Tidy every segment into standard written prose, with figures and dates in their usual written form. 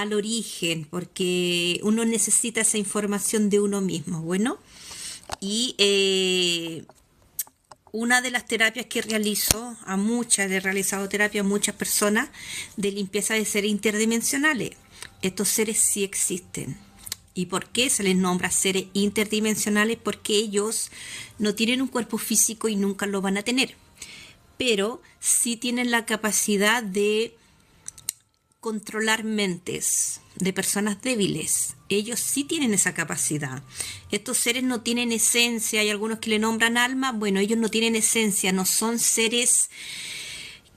al origen, porque uno necesita esa información de uno mismo. Bueno, y una de las terapias que realizo, he realizado terapia a muchas personas de limpieza de seres interdimensionales. Estos seres sí existen. ¿Y por qué se les nombra seres interdimensionales? Porque ellos no tienen un cuerpo físico y nunca lo van a tener, pero sí tienen la capacidad de controlar mentes de personas débiles. Ellos sí tienen esa capacidad. Estos seres no tienen esencia. Hay algunos que le nombran alma. Bueno, ellos no tienen esencia, no son seres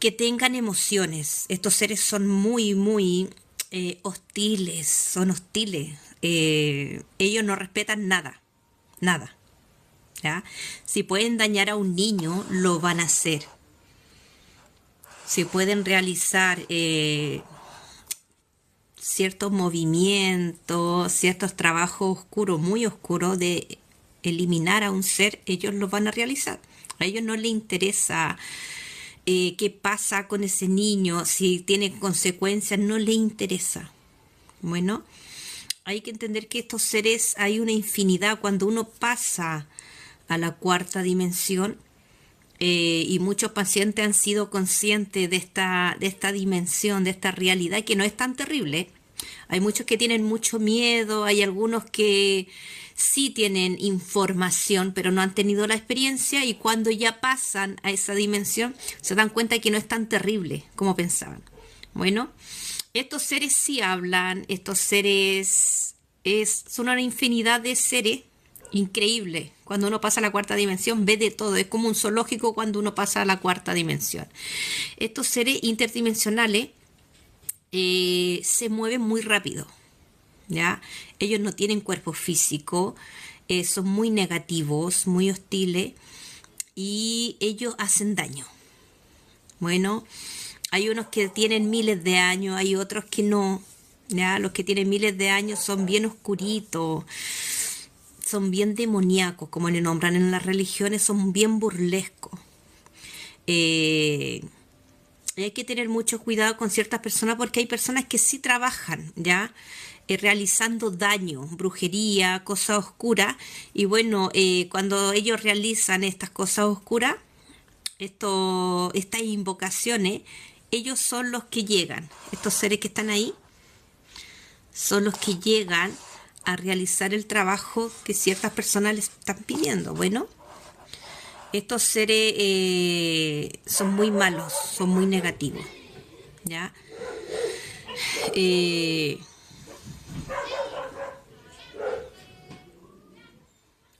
que tengan emociones. Estos seres son muy hostiles, son hostiles. Ellos no respetan nada, nada. ¿Ya? Si pueden dañar a un niño, lo van a hacer. Si pueden realizar ciertos movimientos, ciertos trabajos oscuros, muy oscuros, de eliminar a un ser, ellos lo van a realizar. A ellos no les interesa qué pasa con ese niño, si tiene consecuencias, no les interesa. Bueno, hay que entender que estos seres hay una infinidad. Cuando uno pasa a la cuarta dimensión, y muchos pacientes han sido conscientes de esta dimensión, de esta realidad que no es tan terrible. Hay muchos que tienen mucho miedo, hay algunos que sí tienen información, pero no han tenido la experiencia, y cuando ya pasan a esa dimensión se dan cuenta que no es tan terrible como pensaban. Bueno, estos seres sí hablan, estos seres son una infinidad de seres increíble. Cuando uno pasa a la cuarta dimensión ve de todo, es como un zoológico cuando uno pasa a la cuarta dimensión. Estos seres interdimensionales se mueven muy rápido, ¿ya? Ellos no tienen cuerpo físico, son muy negativos, muy hostiles, y ellos hacen daño. Bueno, hay unos que tienen miles de años, hay otros que no, ¿ya? Los que tienen miles de años son bien oscuritos, son bien demoníacos, como le nombran en las religiones, son bien burlescos. Hay que tener mucho cuidado con ciertas personas, porque hay personas que sí trabajan, ¿ya? Realizando daño, brujería, cosas oscuras. Y bueno, cuando ellos realizan estas cosas oscuras, estas invocaciones, ellos son los que llegan. Estos seres que están ahí son los que llegan a realizar el trabajo que ciertas personas les están pidiendo. Bueno, estos seres son muy malos, son muy negativos, ¿ya?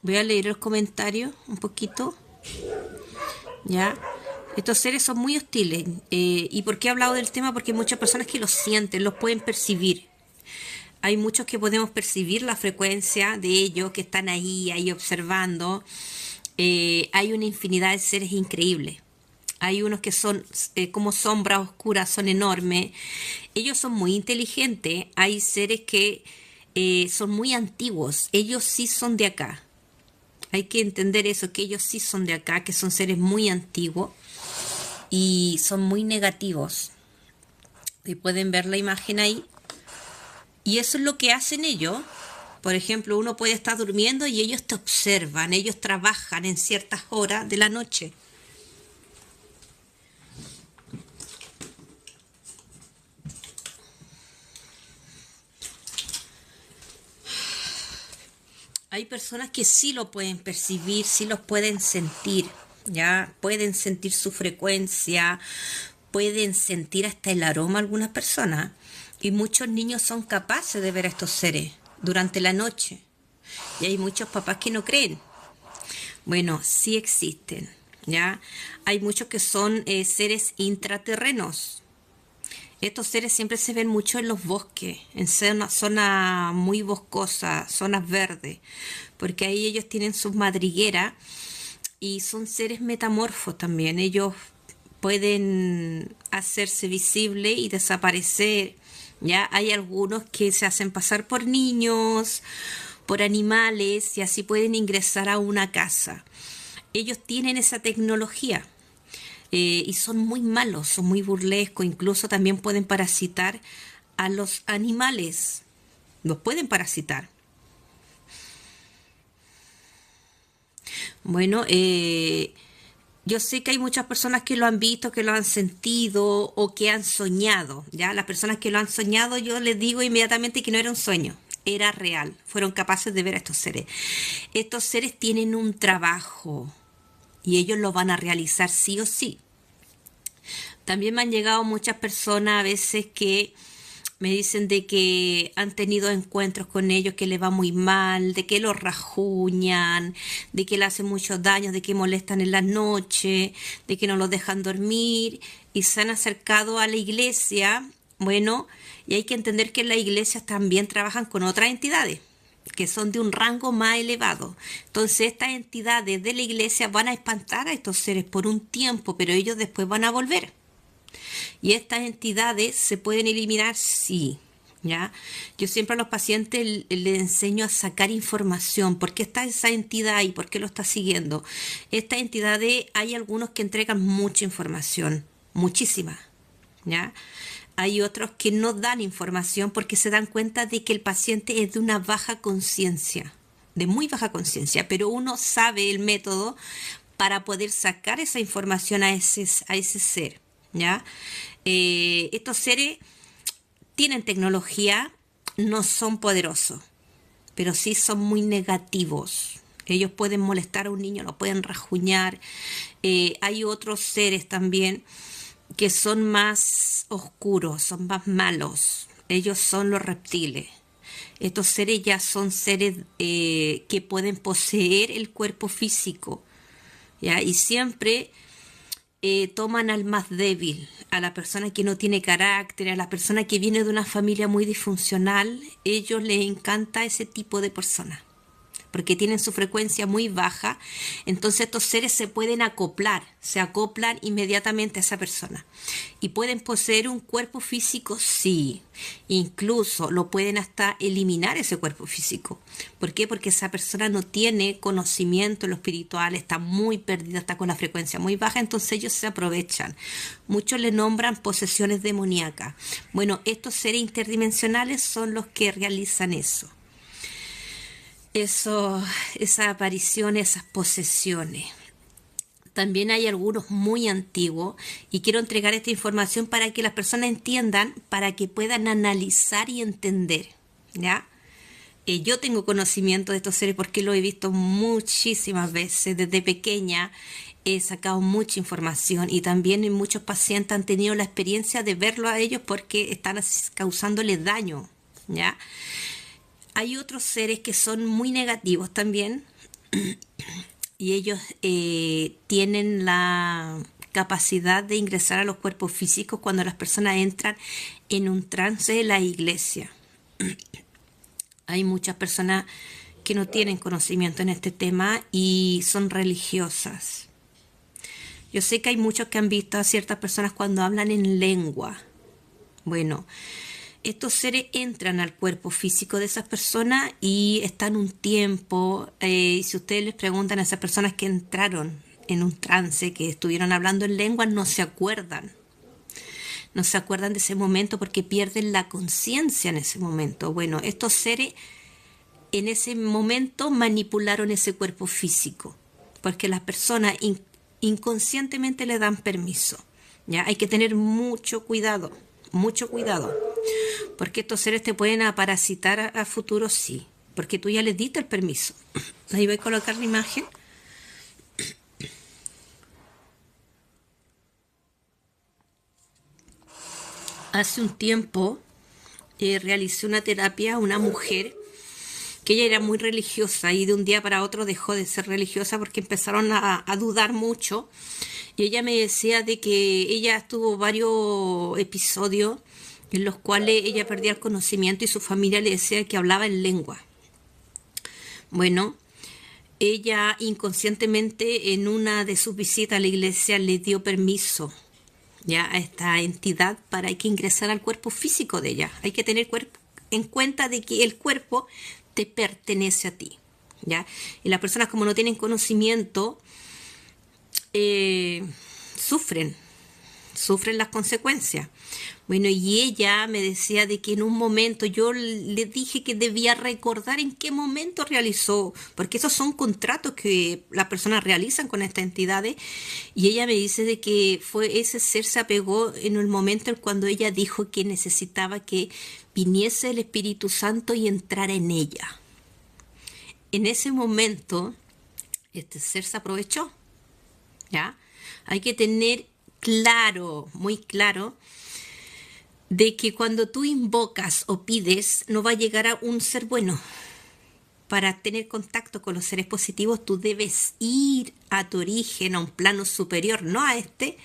Voy a leer los comentarios un poquito, ¿ya? Estos seres son muy hostiles. ¿Y por qué he hablado del tema? Porque hay muchas personas que los sienten, los pueden percibir. Hay muchos que podemos percibir la frecuencia de ellos, que están ahí observando. Hay una infinidad de seres increíbles. Hay unos que son como sombras oscuras, son enormes. Ellos son muy inteligentes. Hay seres que son muy antiguos. Ellos sí son de acá. Hay que entender eso, que ellos sí son de acá, que son seres muy antiguos y son muy negativos. Y pueden ver la imagen ahí. Y eso es lo que hacen ellos. Por ejemplo, uno puede estar durmiendo y ellos te observan, ellos trabajan en ciertas horas de la noche. Hay personas que sí lo pueden percibir, sí los pueden sentir, ¿ya? Pueden sentir su frecuencia, pueden sentir hasta el aroma algunas personas. Y muchos niños son capaces de ver a estos seres durante la noche. Y hay muchos papás que no creen. Bueno, sí existen, ¿ya? Hay muchos que son seres intraterrenos. Estos seres siempre se ven mucho en los bosques, en zonas muy boscosas, zonas verdes, porque ahí ellos tienen sus madrigueras y son seres metamorfos también. Ellos pueden hacerse visibles y desaparecer. Ya hay algunos que se hacen pasar por niños, por animales, y así pueden ingresar a una casa. Ellos tienen esa tecnología. Y son muy malos, son muy burlescos, incluso también pueden parasitar a los animales, los pueden parasitar. Bueno, yo sé que hay muchas personas que lo han visto, que lo han sentido o que han soñado, ¿ya? Las personas que lo han soñado, yo les digo inmediatamente que no era un sueño, era real. Fueron capaces de ver a estos seres. Estos seres tienen un trabajo y ellos lo van a realizar sí o sí. También me han llegado muchas personas a veces que me dicen de que han tenido encuentros con ellos que les va muy mal, de que los rajuñan, de que le hacen muchos daños, de que molestan en la noche, de que no los dejan dormir y se han acercado a la iglesia. Bueno, y hay que entender que en las iglesias también trabajan con otras entidades que son de un rango más elevado. Entonces estas entidades de la iglesia van a espantar a estos seres por un tiempo, pero ellos después van a volver. Y estas entidades se pueden eliminar, sí, ¿ya? Yo siempre a los pacientes les enseño a sacar información. ¿Por qué está esa entidad y por qué lo está siguiendo? Estas entidades, hay algunos que entregan mucha información, muchísima, ¿ya? Hay otros que no dan información porque se dan cuenta de que el paciente es de una baja conciencia, de muy baja conciencia, pero uno sabe el método para poder sacar esa información a ese ser, ¿ya? Estos seres tienen tecnología, no son poderosos, pero sí son muy negativos. Ellos pueden molestar a un niño, lo pueden rajuñar. Hay otros seres también que son más oscuros, son más malos. Ellos son los reptiles. Estos seres ya son seres que pueden poseer el cuerpo físico, ¿ya? Y siempre toman al más débil, a la persona que no tiene carácter, a la persona que viene de una familia muy disfuncional. Ellos les encanta ese tipo de personas porque tienen su frecuencia muy baja. Entonces estos seres se pueden acoplar, se acoplan inmediatamente a esa persona. ¿Y pueden poseer un cuerpo físico? Sí. Incluso lo pueden hasta eliminar ese cuerpo físico. ¿Por qué? Porque esa persona no tiene conocimiento en lo espiritual, está muy perdida, está con la frecuencia muy baja, entonces ellos se aprovechan. Muchos le nombran posesiones demoníacas. Bueno, estos seres interdimensionales son los que realizan eso. Esas apariciones, esas posesiones. También hay algunos muy antiguos y quiero entregar esta información para que las personas entiendan, para que puedan analizar y entender, ¿ya? Yo tengo conocimiento de estos seres porque lo he visto muchísimas veces. Desde pequeña he sacado mucha información y también muchos pacientes han tenido la experiencia de verlo a ellos porque están causándoles daño, ¿ya? Hay otros seres que son muy negativos también y ellos tienen la capacidad de ingresar a los cuerpos físicos cuando las personas entran en un trance de la iglesia. Hay muchas personas que no tienen conocimiento en este tema y son religiosas. Yo sé que hay muchos que han visto a ciertas personas cuando hablan en lengua. Bueno, estos seres entran al cuerpo físico de esas personas y están un tiempo. Y si ustedes les preguntan a esas personas que entraron en un trance, que estuvieron hablando en lengua, no se acuerdan. No se acuerdan de ese momento porque pierden la conciencia en ese momento. Bueno, estos seres en ese momento manipularon ese cuerpo físico porque las personas inconscientemente le dan permiso. ¿Ya? Hay que tener mucho cuidado, porque estos seres te pueden parasitar a futuro, sí, porque tú ya les diste el permiso. Ahí voy a colocar la imagen. Hace un tiempo realicé una terapia a una mujer que ella era muy religiosa y de un día para otro dejó de ser religiosa porque empezaron a dudar mucho. Y ella me decía de que ella tuvo varios episodios en los cuales ella perdía el conocimiento y su familia le decía que hablaba en lengua. Bueno, ella inconscientemente en una de sus visitas a la iglesia le dio permiso ya a esta entidad para que ingresara al cuerpo físico de ella. Hay que tener en cuenta de que el cuerpo te pertenece a ti, ¿ya? Y las personas, como no tienen conocimiento, sufren las consecuencias. Bueno, y ella me decía de que en un momento yo le dije que debía recordar en qué momento realizó, porque esos son contratos que las personas realizan con estas entidades, y ella me dice de que fue ese ser se apegó en el momento en cuando ella dijo que necesitaba que viniese el Espíritu Santo y entrara en ella. En ese momento, este ser se aprovechó, ¿ya? Hay que tener claro, muy claro, de que cuando tú invocas o pides, no va a llegar a un ser bueno. Para tener contacto con los seres positivos, tú debes ir a tu origen, a un plano superior, no a este,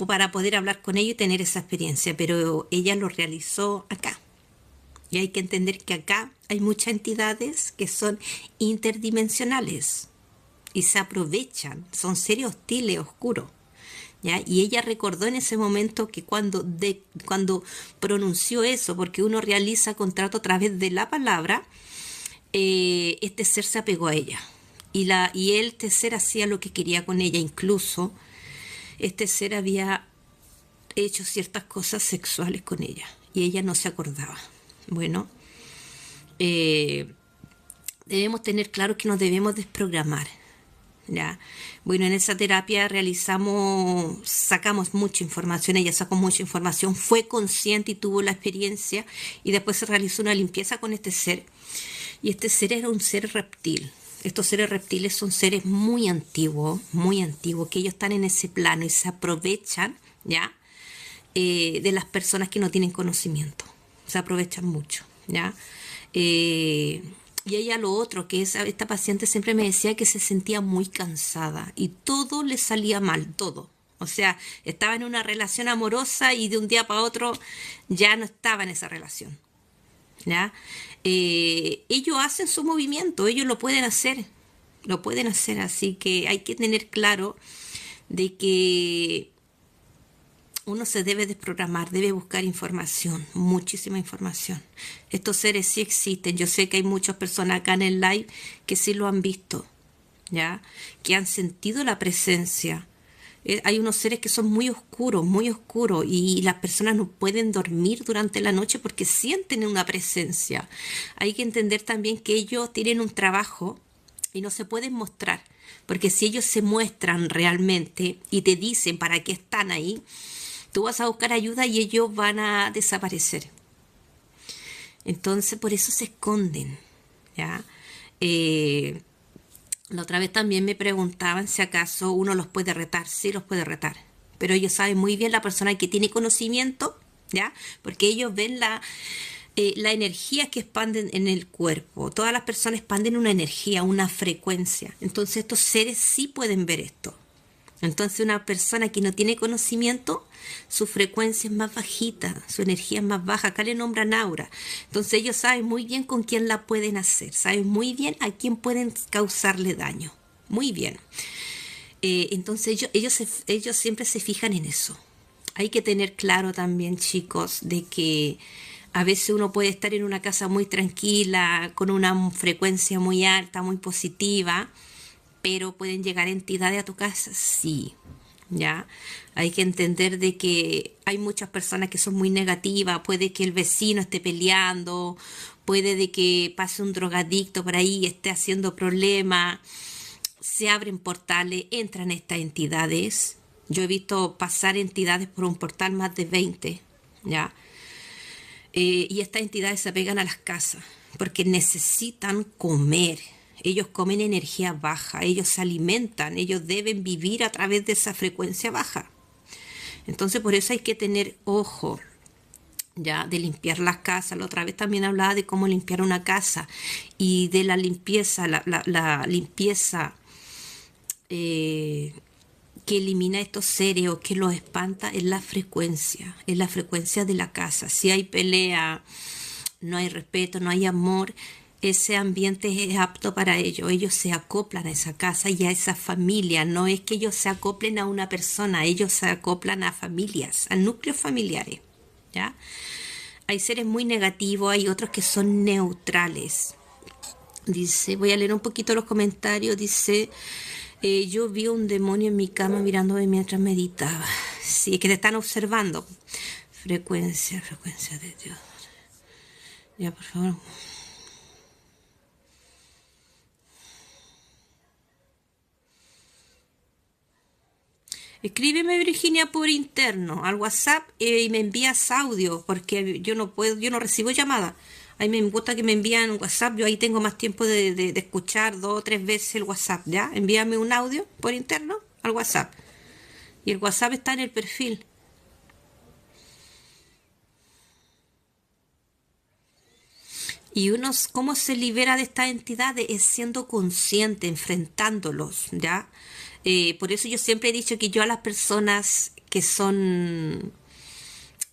para poder hablar con ellos y tener esa experiencia. Pero ella lo realizó acá. Y hay que entender que acá hay muchas entidades que son interdimensionales y se aprovechan, son seres hostiles, oscuros. ¿Ya? Y ella recordó en ese momento que cuando pronunció eso, porque uno realiza contrato a través de la palabra, este ser se apegó a ella. Y este ser hacía lo que quería con ella. Incluso este ser había hecho ciertas cosas sexuales con ella y ella no se acordaba. Bueno, debemos tener claro que nos debemos desprogramar. ¿Ya? Bueno, en esa terapia sacamos mucha información, ella sacó mucha información, fue consciente y tuvo la experiencia, y después se realizó una limpieza con este ser, y este ser era un ser reptil. Estos seres reptiles son seres muy antiguos, que ellos están en ese plano y se aprovechan, ¿ya? De las personas que no tienen conocimiento, se aprovechan mucho, ¿ya? Y ella lo otro, que es, esta paciente siempre me decía que se sentía muy cansada y todo le salía mal, todo. O sea, estaba en una relación amorosa y de un día para otro ya no estaba en esa relación, ¿ya? Ellos hacen su movimiento, ellos lo pueden hacer, así que hay que tener claro de que uno se debe desprogramar, debe buscar información, muchísima información. Estos seres sí existen. Yo sé que hay muchas personas acá en el live que sí lo han visto, ¿ya? Que han sentido la presencia. Hay unos seres que son muy oscuros, y las personas no pueden dormir durante la noche porque sienten una presencia. Hay que entender también que ellos tienen un trabajo y no se pueden mostrar, porque si ellos se muestran realmente y te dicen para qué están ahí, tú vas a buscar ayuda y ellos van a desaparecer. Entonces, por eso se esconden, ¿ya? La otra vez también me preguntaban si acaso uno los puede retar. Sí, los puede retar. Pero ellos saben muy bien, la persona que tiene conocimiento, ¿ya? Porque ellos ven la energía que expanden en el cuerpo. Todas las personas expanden una energía, una frecuencia. Entonces, estos seres sí pueden ver esto. Entonces, una persona que no tiene conocimiento, su frecuencia es más bajita, su energía es más baja. Acá le nombran aura. Entonces, ellos saben muy bien con quién la pueden hacer, saben muy bien a quién pueden causarle daño. Muy bien. Entonces, ellos siempre se fijan en eso. Hay que tener claro también, chicos, de que a veces uno puede estar en una casa muy tranquila, con una frecuencia muy alta, muy positiva, pero pueden llegar entidades a tu casa, sí, ¿ya? Hay que entender de que hay muchas personas que son muy negativas, puede que el vecino esté peleando, puede de que pase un drogadicto por ahí y esté haciendo problemas, se abren portales, entran estas entidades. Yo he visto pasar entidades por un portal más de 20, ¿ya? Y estas entidades se apegan a las casas porque necesitan comer. Ellos comen energía baja, ellos se alimentan, ellos deben vivir a través de esa frecuencia baja. Entonces, por eso hay que tener ojo, ya, de limpiar las casas. La otra vez también hablaba de cómo limpiar una casa y de la limpieza, la limpieza que elimina estos seres o que los espanta es la frecuencia de la casa. Si hay pelea, no hay respeto, no hay amor, ese ambiente es apto para ellos. Ellos se acoplan a esa casa y a esa familia. No es que ellos se acoplen a una persona, ellos se acoplan a familias, a núcleos familiares, ¿ya? Hay seres muy negativos, hay otros que son neutrales. Dice, voy a leer un poquito los comentarios. Dice, yo vi un demonio en mi cama mirándome mientras meditaba. Sí, es que te están observando. frecuencia de Dios. Ya, por favor. Escríbeme, Virginia, por interno al WhatsApp y me envías audio, porque yo no puedo, yo no recibo llamadas. A mí me gusta que me envíen un WhatsApp, yo ahí tengo más tiempo de escuchar 2 o 3 veces el WhatsApp, ¿ya? Envíame un audio por interno al WhatsApp. Y el WhatsApp está en el perfil. Y uno, ¿cómo se libera de estas entidades? Es siendo consciente, enfrentándolos, ¿ya? Por eso yo siempre he dicho que yo a las personas que son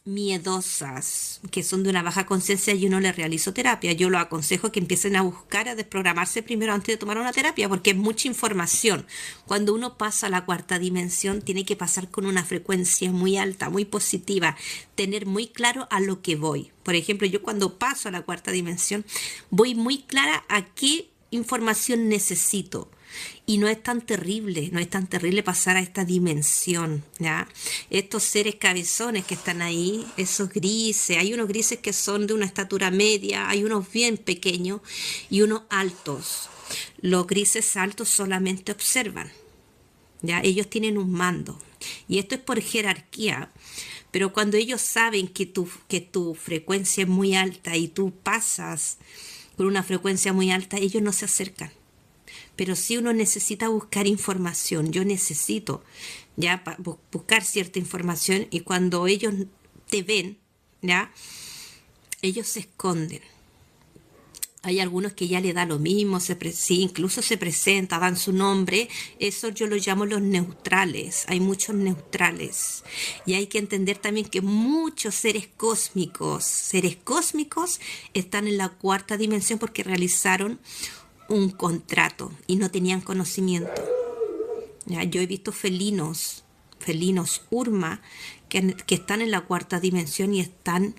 miedosas, que son de una baja conciencia, yo no les realizo terapia. Yo lo aconsejo que empiecen a buscar, a desprogramarse primero antes de tomar una terapia, porque es mucha información. Cuando uno pasa a la cuarta dimensión, tiene que pasar con una frecuencia muy alta, muy positiva, tener muy claro a lo que voy. Por ejemplo, yo cuando paso a la cuarta dimensión, voy muy clara a qué información necesito. Y no es tan terrible, no es tan terrible pasar a esta dimensión, ¿ya? Estos seres cabezones que están ahí, esos grises, hay unos grises que son de una estatura media, hay unos bien pequeños y unos altos. Los grises altos solamente observan, ¿ya? Ellos tienen un mando y esto es por jerarquía. Pero cuando ellos saben que tu frecuencia es muy alta y tú pasas con una frecuencia muy alta, ellos no se acercan. Pero si uno necesita buscar información, yo necesito ya buscar cierta información y cuando ellos te ven, ya, ellos se esconden. Hay algunos que ya le da lo mismo, sí, incluso se presenta, dan su nombre. Eso yo lo llamo los neutrales. Hay muchos neutrales. Y hay que entender también que muchos seres cósmicos están en la cuarta dimensión porque realizaron un contrato y no tenían conocimiento. ¿Ya? Yo he visto felinos Urma, que están en la cuarta dimensión y están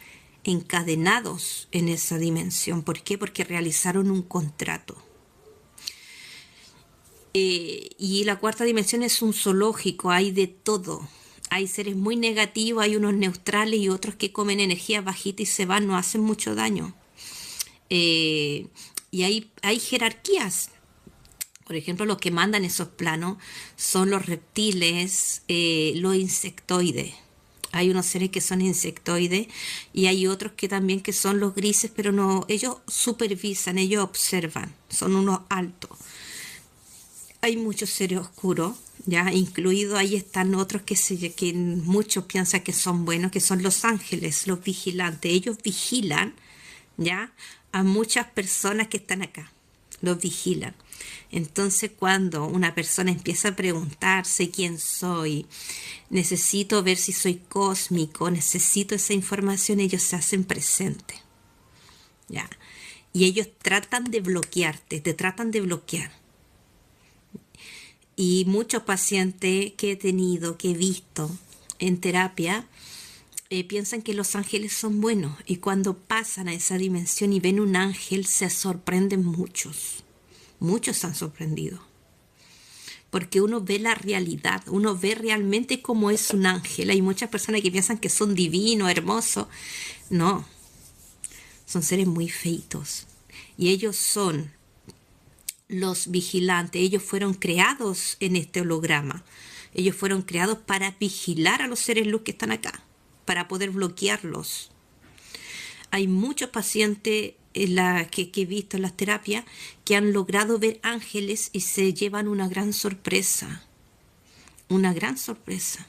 encadenados en esa dimensión. ¿Por qué? Porque realizaron un contrato. Y la cuarta dimensión es un zoológico, hay de todo. Hay seres muy negativos, hay unos neutrales y otros que comen energía bajita y se van, no hacen mucho daño. Y hay jerarquías. Por ejemplo, los que mandan esos planos son los reptiles, los insectoides. Hay unos seres que son insectoides y hay otros que también que son los grises, pero no, ellos supervisan, ellos observan, son unos altos. Hay muchos seres oscuros, ya incluido ahí están otros que muchos piensan que son buenos, que son los ángeles, los vigilantes. Ellos vigilan, ya, a muchas personas que están acá, los vigilan. Entonces cuando una persona empieza a preguntarse quién soy, necesito ver si soy cósmico, necesito esa información, ellos se hacen presentes, ¿ya? Y ellos tratan de bloquearte, te tratan de bloquear. Y muchos pacientes que he tenido, que he visto en terapia, piensan que los ángeles son buenos y cuando pasan a esa dimensión y ven un ángel se sorprenden muchos se han sorprendido porque uno ve la realidad, uno ve realmente cómo es un ángel. Hay muchas personas que piensan que son divinos, hermosos. No, son seres muy feitos y ellos son los vigilantes. Ellos fueron creados en este holograma, ellos fueron creados para vigilar a los seres luz que están acá, para poder bloquearlos. Hay muchos pacientes que he visto en las terapias que han logrado ver ángeles y se llevan una gran sorpresa. Una gran sorpresa.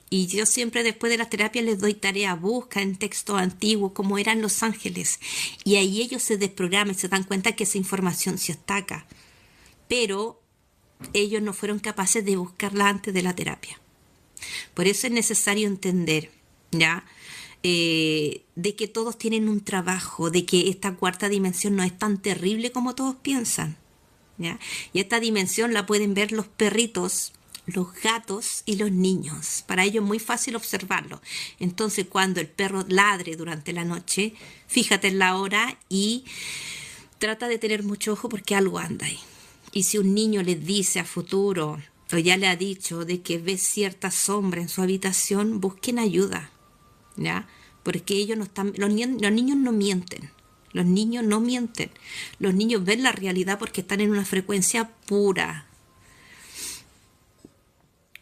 Y yo siempre después de las terapias les doy tarea, busca en textos antiguos cómo eran los ángeles. Y ahí ellos se desprograman y se dan cuenta que esa información se ataca. Pero ellos no fueron capaces de buscarla antes de la terapia. Por eso es necesario entender, ¿ya? De que todos tienen un trabajo, de que esta cuarta dimensión no es tan terrible como todos piensan, ¿ya? Y esta dimensión la pueden ver los perritos, los gatos y los niños. Para ellos es muy fácil observarlo. Entonces cuando el perro ladre durante la noche, fíjate en la hora y trata de tener mucho ojo porque algo anda ahí. Y si un niño les dice a futuro o ya le ha dicho de que ve cierta sombra en su habitación, busquen ayuda. ¿ya? Porque ellos no están, los niños no mienten. Los niños no mienten. Los niños ven la realidad porque están en una frecuencia pura.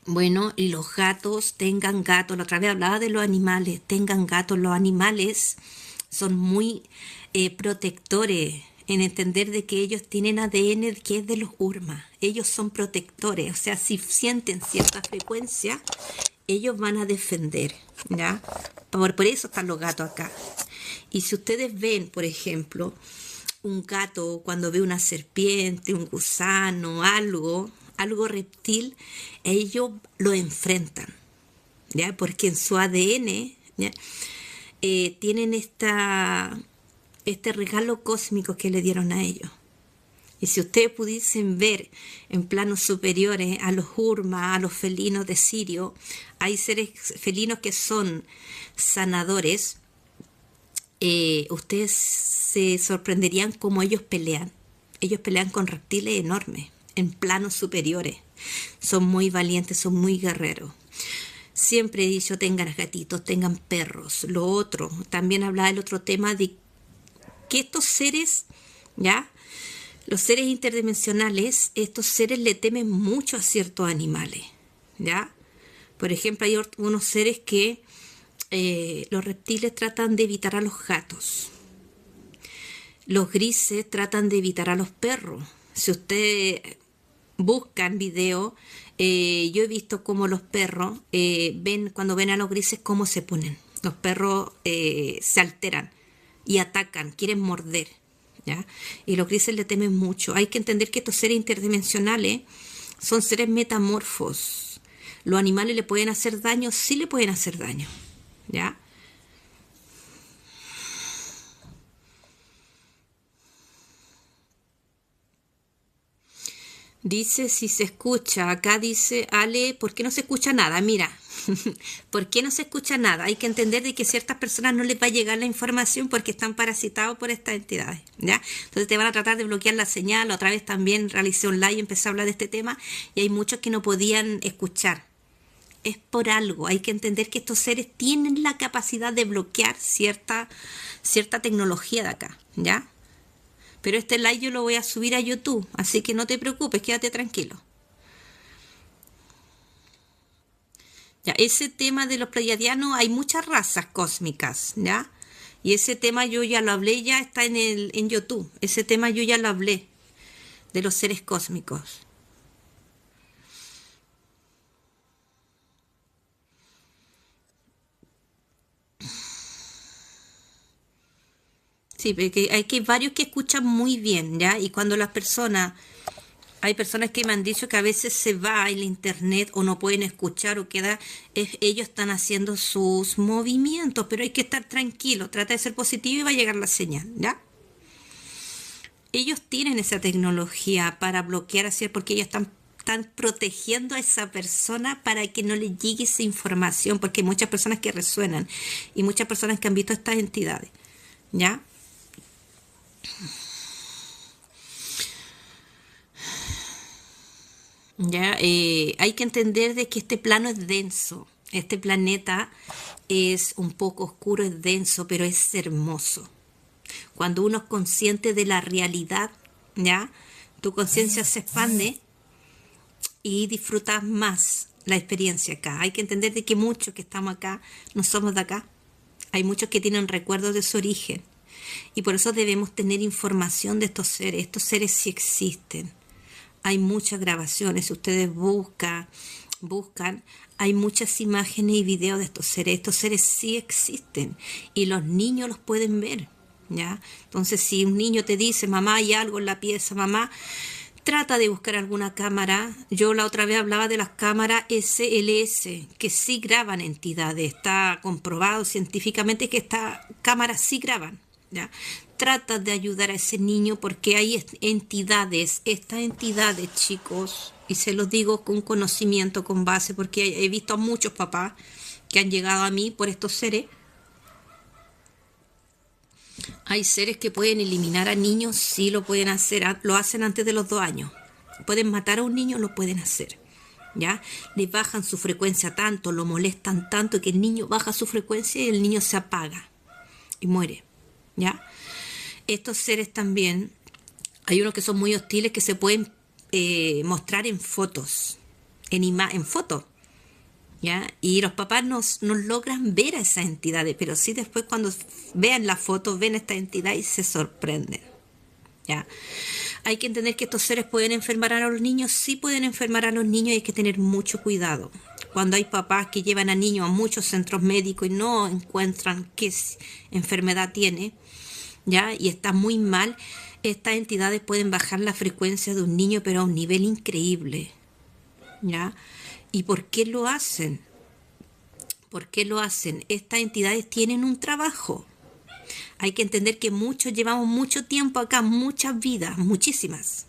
Bueno, y los gatos, tengan gatos. La otra vez hablaba de los animales. Tengan gatos. Los animales son muy protectores en entender de que ellos tienen ADN que es de los Urma. Ellos son protectores. O sea, si sienten cierta frecuencia, ellos van a defender, ¿ya? Por eso están los gatos acá. Y si ustedes ven, por ejemplo, un gato cuando ve una serpiente, un gusano, algo reptil, ellos lo enfrentan, ¿ya? Porque en su ADN, ¿ya? Tienen este regalo cósmico que le dieron a ellos. Y si ustedes pudiesen ver en planos superiores a los Urma, a los felinos de Sirio, hay seres felinos que son sanadores, ustedes se sorprenderían cómo ellos pelean. Ellos pelean con reptiles enormes, en planos superiores. Son muy valientes, son muy guerreros. Siempre he dicho, tengan gatitos, tengan perros. Lo otro, también hablaba del otro tema de que estos seres, ¿ya? Los seres interdimensionales, estos seres le temen mucho a ciertos animales, ¿ya? Por ejemplo, hay unos seres que los reptiles tratan de evitar a los gatos. Los grises tratan de evitar a los perros. Si ustedes buscan video, yo he visto cómo los perros cuando ven a los grises, cómo se ponen. Los perros se alteran y atacan, quieren morder, ¿ya? Y los grises le temen mucho. Hay que entender que estos seres interdimensionales son seres metamorfos. Los animales le pueden hacer daño, sí le pueden hacer daño, ¿ya? Dice si se escucha, acá dice Ale, ¿por qué no se escucha nada? Mira, ¿por qué no se escucha nada? Hay que entender de que a ciertas personas no les va a llegar la información porque están parasitados por estas entidades, ¿ya? Entonces te van a tratar de bloquear la señal. Otra vez también realicé un live y empecé a hablar de este tema y hay muchos que no podían escuchar. Es por algo, hay que entender que estos seres tienen la capacidad de bloquear cierta tecnología de acá, ¿ya? Pero este live yo lo voy a subir a YouTube, así que no te preocupes, quédate tranquilo. Ya, ese tema de los pleiadianos, hay muchas razas cósmicas, ¿ya? Y ese tema yo ya lo hablé, ya está en YouTube. Ese tema yo ya lo hablé, de los seres cósmicos. Sí, porque hay que varios que escuchan muy bien, ¿ya? Y cuando hay personas que me han dicho que a veces se va el internet o no pueden escuchar o ellos están haciendo sus movimientos, pero hay que estar tranquilo, trata de ser positivo y va a llegar la señal, ¿ya? Ellos tienen esa tecnología para bloquear así porque ellos están protegiendo a esa persona para que no le llegue esa información, porque hay muchas personas que resuenan y muchas personas que han visto estas entidades, ¿ya? Ya, hay que entender de que este plano es denso. Este planeta es un poco oscuro, es denso, pero es hermoso. Cuando uno es consciente de la realidad, ¿ya? Tu conciencia se expande y disfrutas más la experiencia acá. Hay que entender de que muchos que estamos acá no somos de acá. Hay muchos que tienen recuerdos de su origen. Y por eso debemos tener información de estos seres. Estos seres sí existen. Hay muchas grabaciones, si ustedes buscan, hay muchas imágenes y videos de estos seres sí existen y los niños los pueden ver, ¿ya? Entonces si un niño te dice, mamá, hay algo en la pieza, mamá, trata de buscar alguna cámara. Yo la otra vez hablaba de las cámaras SLS, que sí graban entidades, está comprobado científicamente que estas cámaras sí graban, ¿ya? Trata de ayudar a ese niño porque hay entidades, estas entidades, chicos, y se los digo con conocimiento, con base, porque he visto a muchos papás que han llegado a mí por estos seres. Hay seres que pueden eliminar a niños, sí lo pueden hacer, lo hacen antes de los 2 años. Pueden matar a un niño, lo pueden hacer, ¿ya? Le bajan su frecuencia tanto, lo molestan tanto que el niño baja su frecuencia y el niño se apaga y muere, ¿ya? Estos seres también, hay unos que son muy hostiles que se pueden mostrar en fotos, en fotos, ¿ya? Y los papás no logran ver a esas entidades, pero sí después cuando vean la foto, ven esta entidad y se sorprenden, ¿ya? Hay que entender que estos seres pueden enfermar a los niños, sí pueden enfermar a los niños y hay que tener mucho cuidado. Cuando hay papás que llevan a niños a muchos centros médicos y no encuentran qué enfermedad tiene, ¿ya? Y está muy mal, estas entidades pueden bajar la frecuencia de un niño, pero a un nivel increíble, ¿ya? ¿Y por qué lo hacen? ¿Por qué lo hacen? Estas entidades tienen un trabajo. Hay que entender que muchos llevamos mucho tiempo acá, muchas vidas, muchísimas.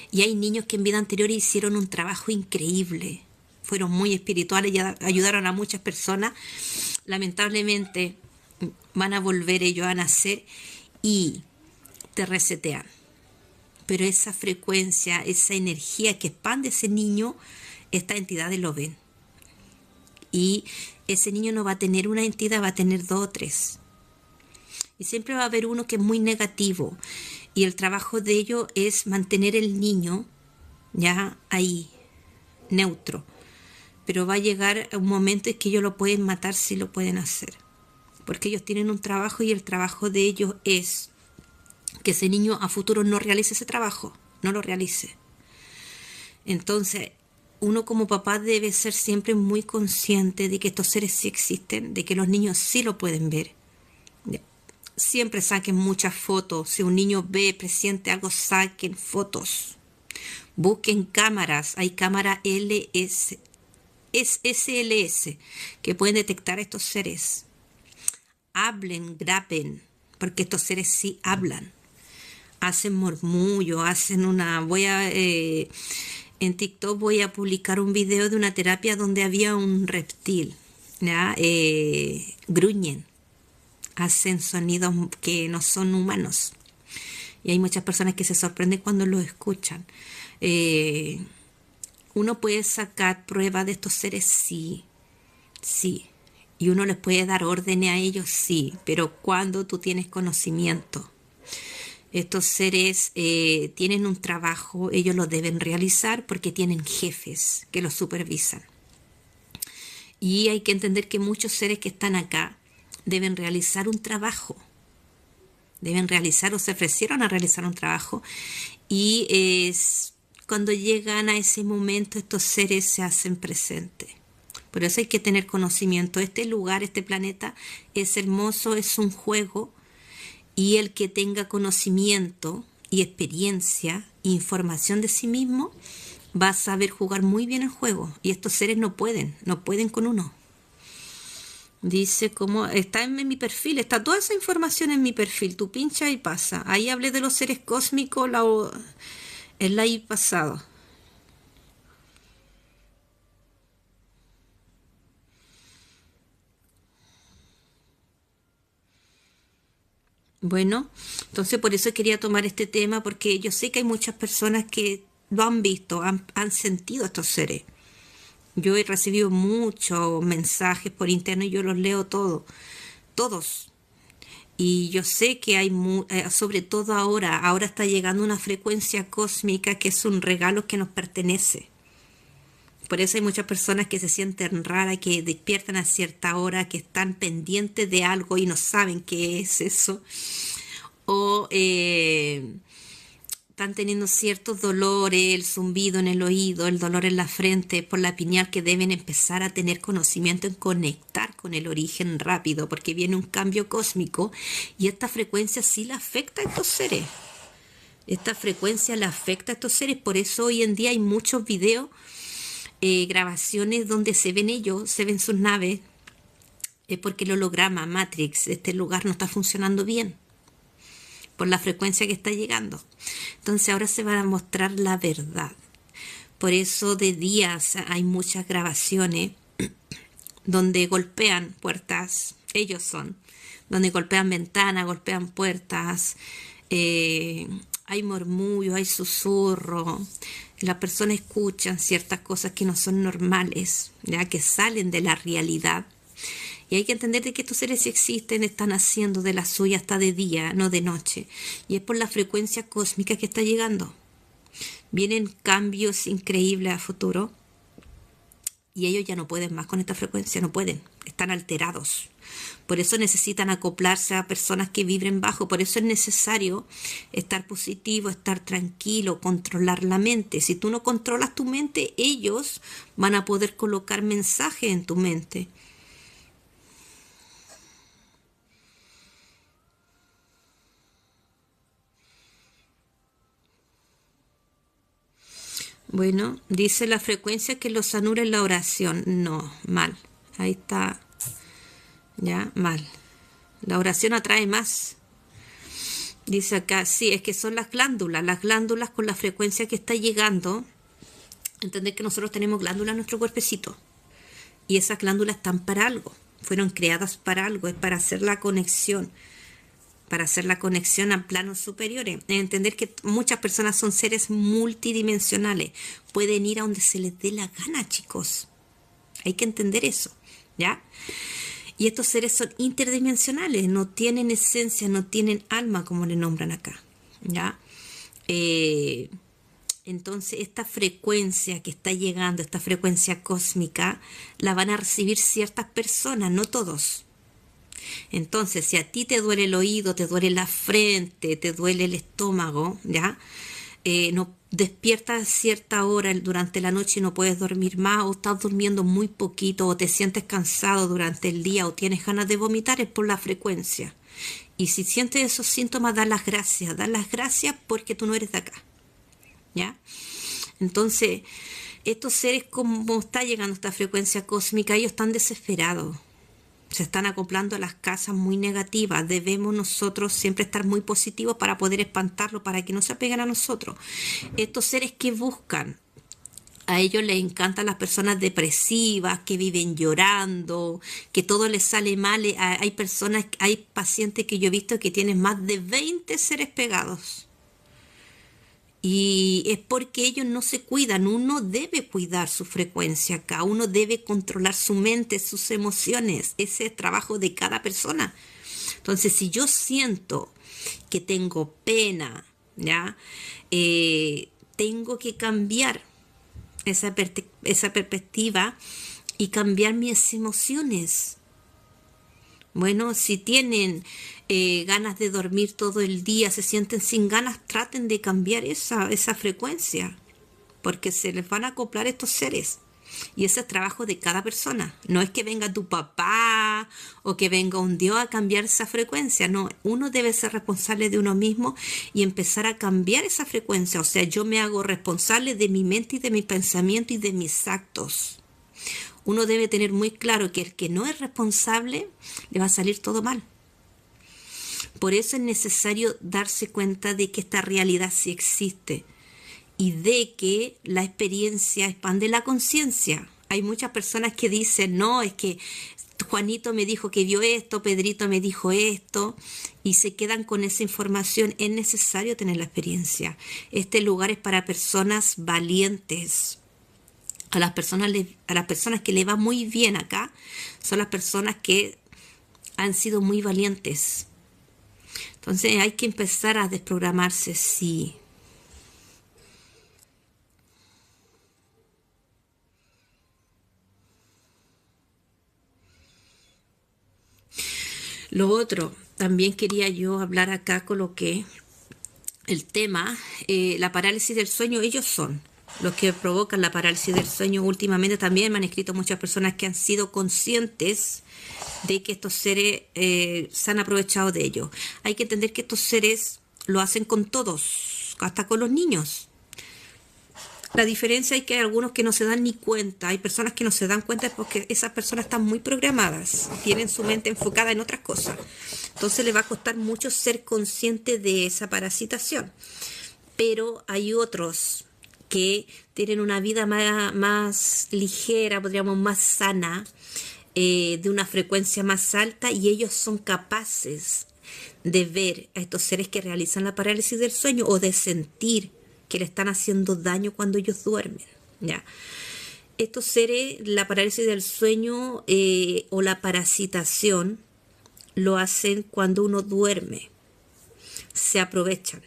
Y hay niños que en vida anterior hicieron un trabajo increíble. Fueron muy espirituales y ayudaron a muchas personas. Lamentablemente van a volver ellos a nacer y te resetean. Pero esa frecuencia, esa energía que expande ese niño, estas entidades lo ven. Y ese niño no va a tener una entidad, va a tener 2 o 3. Y siempre va a haber uno que es muy negativo. Y el trabajo de ello es mantener el niño ya ahí, neutro. Pero va a llegar un momento en que ellos lo pueden matar si lo pueden hacer. Porque ellos tienen un trabajo y el trabajo de ellos es que ese niño a futuro no realice ese trabajo, no lo realice. Entonces, uno como papá debe ser siempre muy consciente de que estos seres sí existen, de que los niños sí lo pueden ver. Siempre saquen muchas fotos. Si un niño ve, presiente algo, saquen fotos. Busquen cámaras. Hay cámaras SLS que pueden detectar a estos seres. Hablen, graben, porque estos seres sí hablan. Hacen murmullo, hacen una... en TikTok voy a publicar un video de una terapia donde había un reptil, ¿ya? Gruñen. Hacen sonidos que no son humanos. Y hay muchas personas que se sorprenden cuando lo escuchan. Uno puede sacar pruebas de estos seres, sí. Y uno les puede dar órdenes a ellos, sí. Pero cuando tú tienes conocimiento. Estos seres tienen un trabajo, ellos lo deben realizar porque tienen jefes que los supervisan. Y hay que entender que muchos seres que están acá deben realizar un trabajo, deben realizar o se ofrecieron a realizar un trabajo y cuando llegan a ese momento estos seres se hacen presentes. Por eso hay que tener conocimiento. Este lugar, este planeta es hermoso, es un juego y el que tenga conocimiento y experiencia, información de sí mismo, va a saber jugar muy bien el juego y estos seres no pueden con uno. Dice como está en mi perfil, está toda esa información en mi perfil, tú pincha y pasa. Ahí hablé de los seres cósmicos el live pasado. Bueno, entonces por eso quería tomar este tema, porque yo sé que hay muchas personas que lo han visto, han sentido estos seres. Yo he recibido muchos mensajes por internet y yo los leo todos. Y yo sé que hay, sobre todo ahora está llegando una frecuencia cósmica que es un regalo que nos pertenece. Por eso hay muchas personas que se sienten raras, que despiertan a cierta hora, que están pendientes de algo y no saben qué es eso. O están teniendo ciertos dolores, el zumbido en el oído, el dolor en la frente, por la pineal, que deben empezar a tener conocimiento en conectar con el origen rápido, porque viene un cambio cósmico y esta frecuencia sí la afecta a estos seres. Esta frecuencia la afecta a estos seres, por eso hoy en día hay muchos videos, grabaciones donde se ven ellos, se ven sus naves, porque el holograma Matrix, este lugar no está funcionando bien por la frecuencia que está llegando. Entonces ahora se va a mostrar la verdad. Por eso de días hay muchas grabaciones donde golpean puertas, ellos son, donde golpean ventanas, golpean puertas, eh, hay murmullo, hay susurro, las personas escuchan ciertas cosas que no son normales, ya que salen de la realidad. Y hay que entender de que estos seres sí existen, están haciendo de la suya hasta de día, no de noche. Y es por la frecuencia cósmica que está llegando. Vienen cambios increíbles a futuro y ellos ya no pueden más con esta frecuencia, no pueden, están alterados. Por eso necesitan acoplarse a personas que vibren bajo, por eso es necesario estar positivo, estar tranquilo, controlar la mente. Si tú no controlas tu mente, ellos van a poder colocar mensajes en tu mente. Bueno, dice la frecuencia que los anula en la oración. No, mal. Ahí está, ya, mal. La oración atrae más. Dice acá, sí, es que son las glándulas con la frecuencia que está llegando. Entender que nosotros tenemos glándulas en nuestro cuerpecito. Y esas glándulas están para algo. Fueron creadas para algo, es para hacer la conexión. Para hacer la conexión a planos superiores. Entender que muchas personas son seres multidimensionales. Pueden ir a donde se les dé la gana, chicos. Hay que entender eso, ¿ya? Y estos seres son interdimensionales, no tienen esencia, no tienen alma, como le nombran acá, ¿ya? Entonces, esta frecuencia que está llegando, esta frecuencia cósmica, la van a recibir ciertas personas, no todos. Entonces, si a ti te duele el oído, te duele la frente, te duele el estómago, ¿ya? No despiertas a cierta hora durante la noche y no puedes dormir más, o estás durmiendo muy poquito, o te sientes cansado durante el día, o tienes ganas de vomitar, es por la frecuencia. Y si sientes esos síntomas, da las gracias porque tú no eres de acá, ¿ya? Entonces, estos seres, como está llegando esta frecuencia cósmica, ellos están desesperados. Se están acoplando a las casas muy negativas. Debemos nosotros siempre estar muy positivos para poder espantarlo, para que no se apeguen a nosotros. Estos seres que buscan, a ellos les encantan las personas depresivas, que viven llorando, que todo les sale mal. Hay personas, hay pacientes que yo he visto que tienen más de 20 seres pegados. Y es porque ellos no se cuidan. Uno debe cuidar su frecuencia acá. Uno debe controlar su mente, sus emociones. Ese es trabajo de cada persona. Entonces, si yo siento que tengo pena, ¿ya? Tengo que cambiar esa perspectiva y cambiar mis emociones. Bueno, si tienen ganas de dormir todo el día, se sienten sin ganas, traten de cambiar esa frecuencia, porque se les van a acoplar estos seres. Y ese es trabajo de cada persona. No es que venga tu papá o que venga un Dios a cambiar esa frecuencia. No, uno debe ser responsable de uno mismo y empezar a cambiar esa frecuencia. O sea, yo me hago responsable de mi mente y de mi pensamiento y de mis actos. Uno debe tener muy claro que el que no es responsable le va a salir todo mal. Por eso es necesario darse cuenta de que esta realidad sí existe y de que la experiencia expande la conciencia. Hay muchas personas que dicen, no, es que Juanito me dijo que vio esto, Pedrito me dijo esto, y se quedan con esa información. Es necesario tener la experiencia. Este lugar es para personas valientes. A las personas que le va muy bien acá son las personas que han sido muy valientes. Entonces hay que empezar a desprogramarse, sí. Lo otro, también quería yo hablar acá, coloqué el tema, la parálisis del sueño. Ellos son los que provocan la parálisis del sueño. Últimamente también me han escrito muchas personas que han sido conscientes de que estos seres se han aprovechado de ellos. Hay que entender que estos seres lo hacen con todos, hasta con los niños. La diferencia es que hay algunos que no se dan ni cuenta. Hay personas que no se dan cuenta porque esas personas están muy programadas, tienen su mente enfocada en otras cosas. Entonces les va a costar mucho ser consciente de esa parasitación. Pero hay otros que tienen una vida más ligera, podríamos más sana, de una frecuencia más alta, y ellos son capaces de ver a estos seres que realizan la parálisis del sueño o de sentir que le están haciendo daño cuando ellos duermen, ¿ya? Estos seres, la parálisis del sueño o la parasitación lo hacen cuando uno duerme, se aprovechan.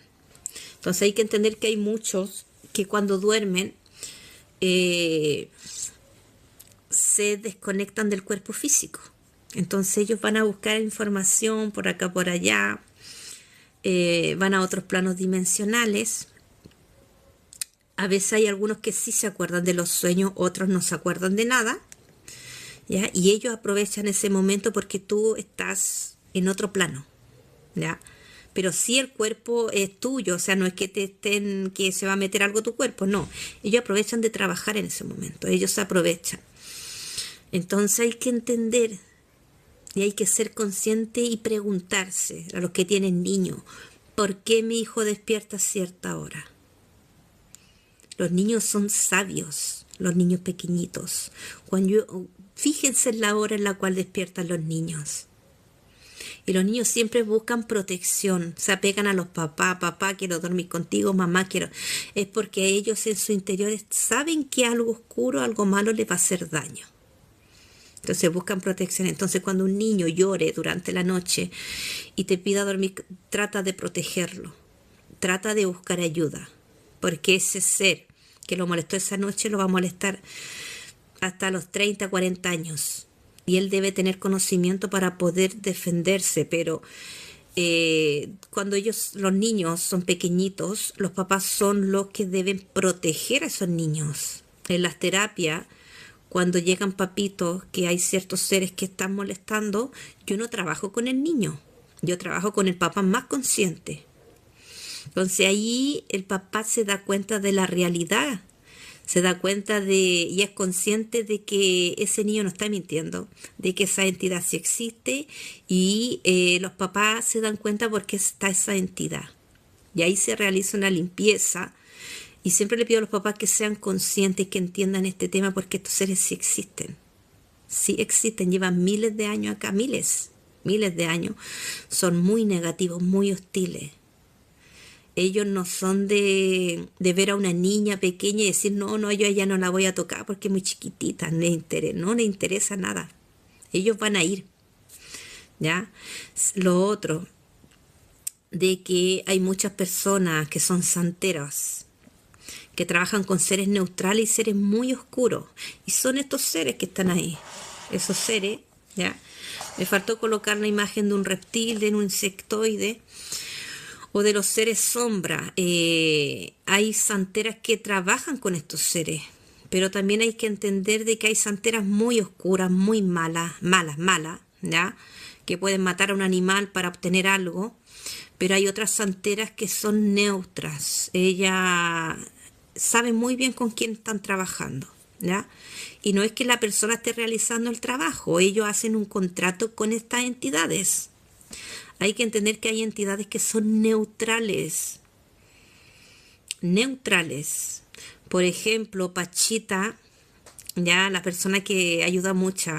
Entonces hay que entender que hay muchos que cuando duermen se desconectan del cuerpo físico. Entonces ellos van a buscar información por acá, por allá, van a otros planos dimensionales. A veces hay algunos que sí se acuerdan de los sueños, otros no se acuerdan de nada, ¿ya? Y ellos aprovechan ese momento porque tú estás en otro plano, ¿ya? Pero sí el cuerpo es tuyo, o sea, no es que que se va a meter algo a tu cuerpo, no. Ellos aprovechan de trabajar en ese momento, ellos se aprovechan. Entonces hay que entender y hay que ser consciente y preguntarse a los que tienen niños, ¿por qué mi hijo despierta a cierta hora? Los niños son sabios, los niños pequeñitos. Fíjense en la hora en la cual despiertan los niños. Y los niños siempre buscan protección, se apegan a los papás, papá quiero dormir contigo, mamá quiero. Es porque ellos en su interior saben que algo oscuro, algo malo les va a hacer daño. Entonces buscan protección. Entonces cuando un niño llore durante la noche y te pida dormir, trata de protegerlo, trata de buscar ayuda, porque ese ser que lo molestó esa noche lo va a molestar hasta los 30, 40 años. Y él debe tener conocimiento para poder defenderse, pero cuando los niños son pequeñitos, los papás son los que deben proteger a esos niños. En las terapias, cuando llegan papitos, que hay ciertos seres que están molestando, yo no trabajo con el niño, yo trabajo con el papá más consciente. Entonces ahí el papá se da cuenta de la realidad, se da cuenta y es consciente de que ese niño no está mintiendo, de que esa entidad sí existe y los papás se dan cuenta porque está esa entidad. Y ahí se realiza una limpieza y siempre le pido a los papás que sean conscientes y que entiendan este tema porque estos seres sí existen, llevan miles de años acá, miles de años, son muy negativos, muy hostiles. Ellos no son de ver a una niña pequeña y decir, no, yo a ella no la voy a tocar porque es muy chiquitita, no le interesa nada. Ellos van a ir, ¿ya? Lo otro, de que hay muchas personas que son santeras, que trabajan con seres neutrales y seres muy oscuros. Y son estos seres que están ahí, esos seres, ¿ya? Me faltó colocar la imagen de un reptil, de un insectoide, o de los seres sombra. Hay santeras que trabajan con estos seres, pero también hay que entender de que hay santeras muy oscuras, muy malas, ¿ya? Que pueden matar a un animal para obtener algo, pero hay otras santeras que son neutras. Ellas saben muy bien con quién están trabajando, ¿ya? Y no es que la persona esté realizando el trabajo, ellos hacen un contrato con estas entidades. Hay que entender que hay entidades que son neutrales. Por ejemplo, Pachita, ya la persona que ayuda mucho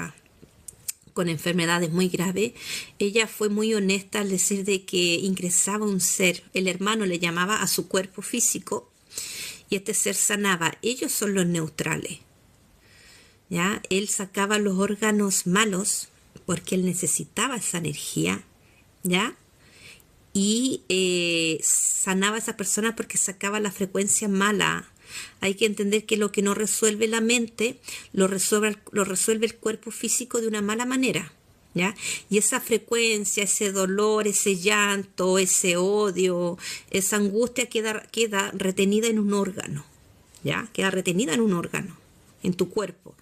con enfermedades muy graves, ella fue muy honesta al decir de que ingresaba un ser, el hermano le llamaba a su cuerpo físico y este ser sanaba. Ellos son los neutrales. ¿Ya? Él sacaba los órganos malos porque él necesitaba esa energía, ¿ya? Y sanaba a esa persona porque sacaba la frecuencia mala. Hay que entender que lo que no resuelve la mente lo resuelve el cuerpo físico de una mala manera, ¿ya? Y esa frecuencia, ese dolor, ese llanto, ese odio, esa angustia queda retenida en un órgano, ¿ya? Queda retenida en un órgano, en tu cuerpo.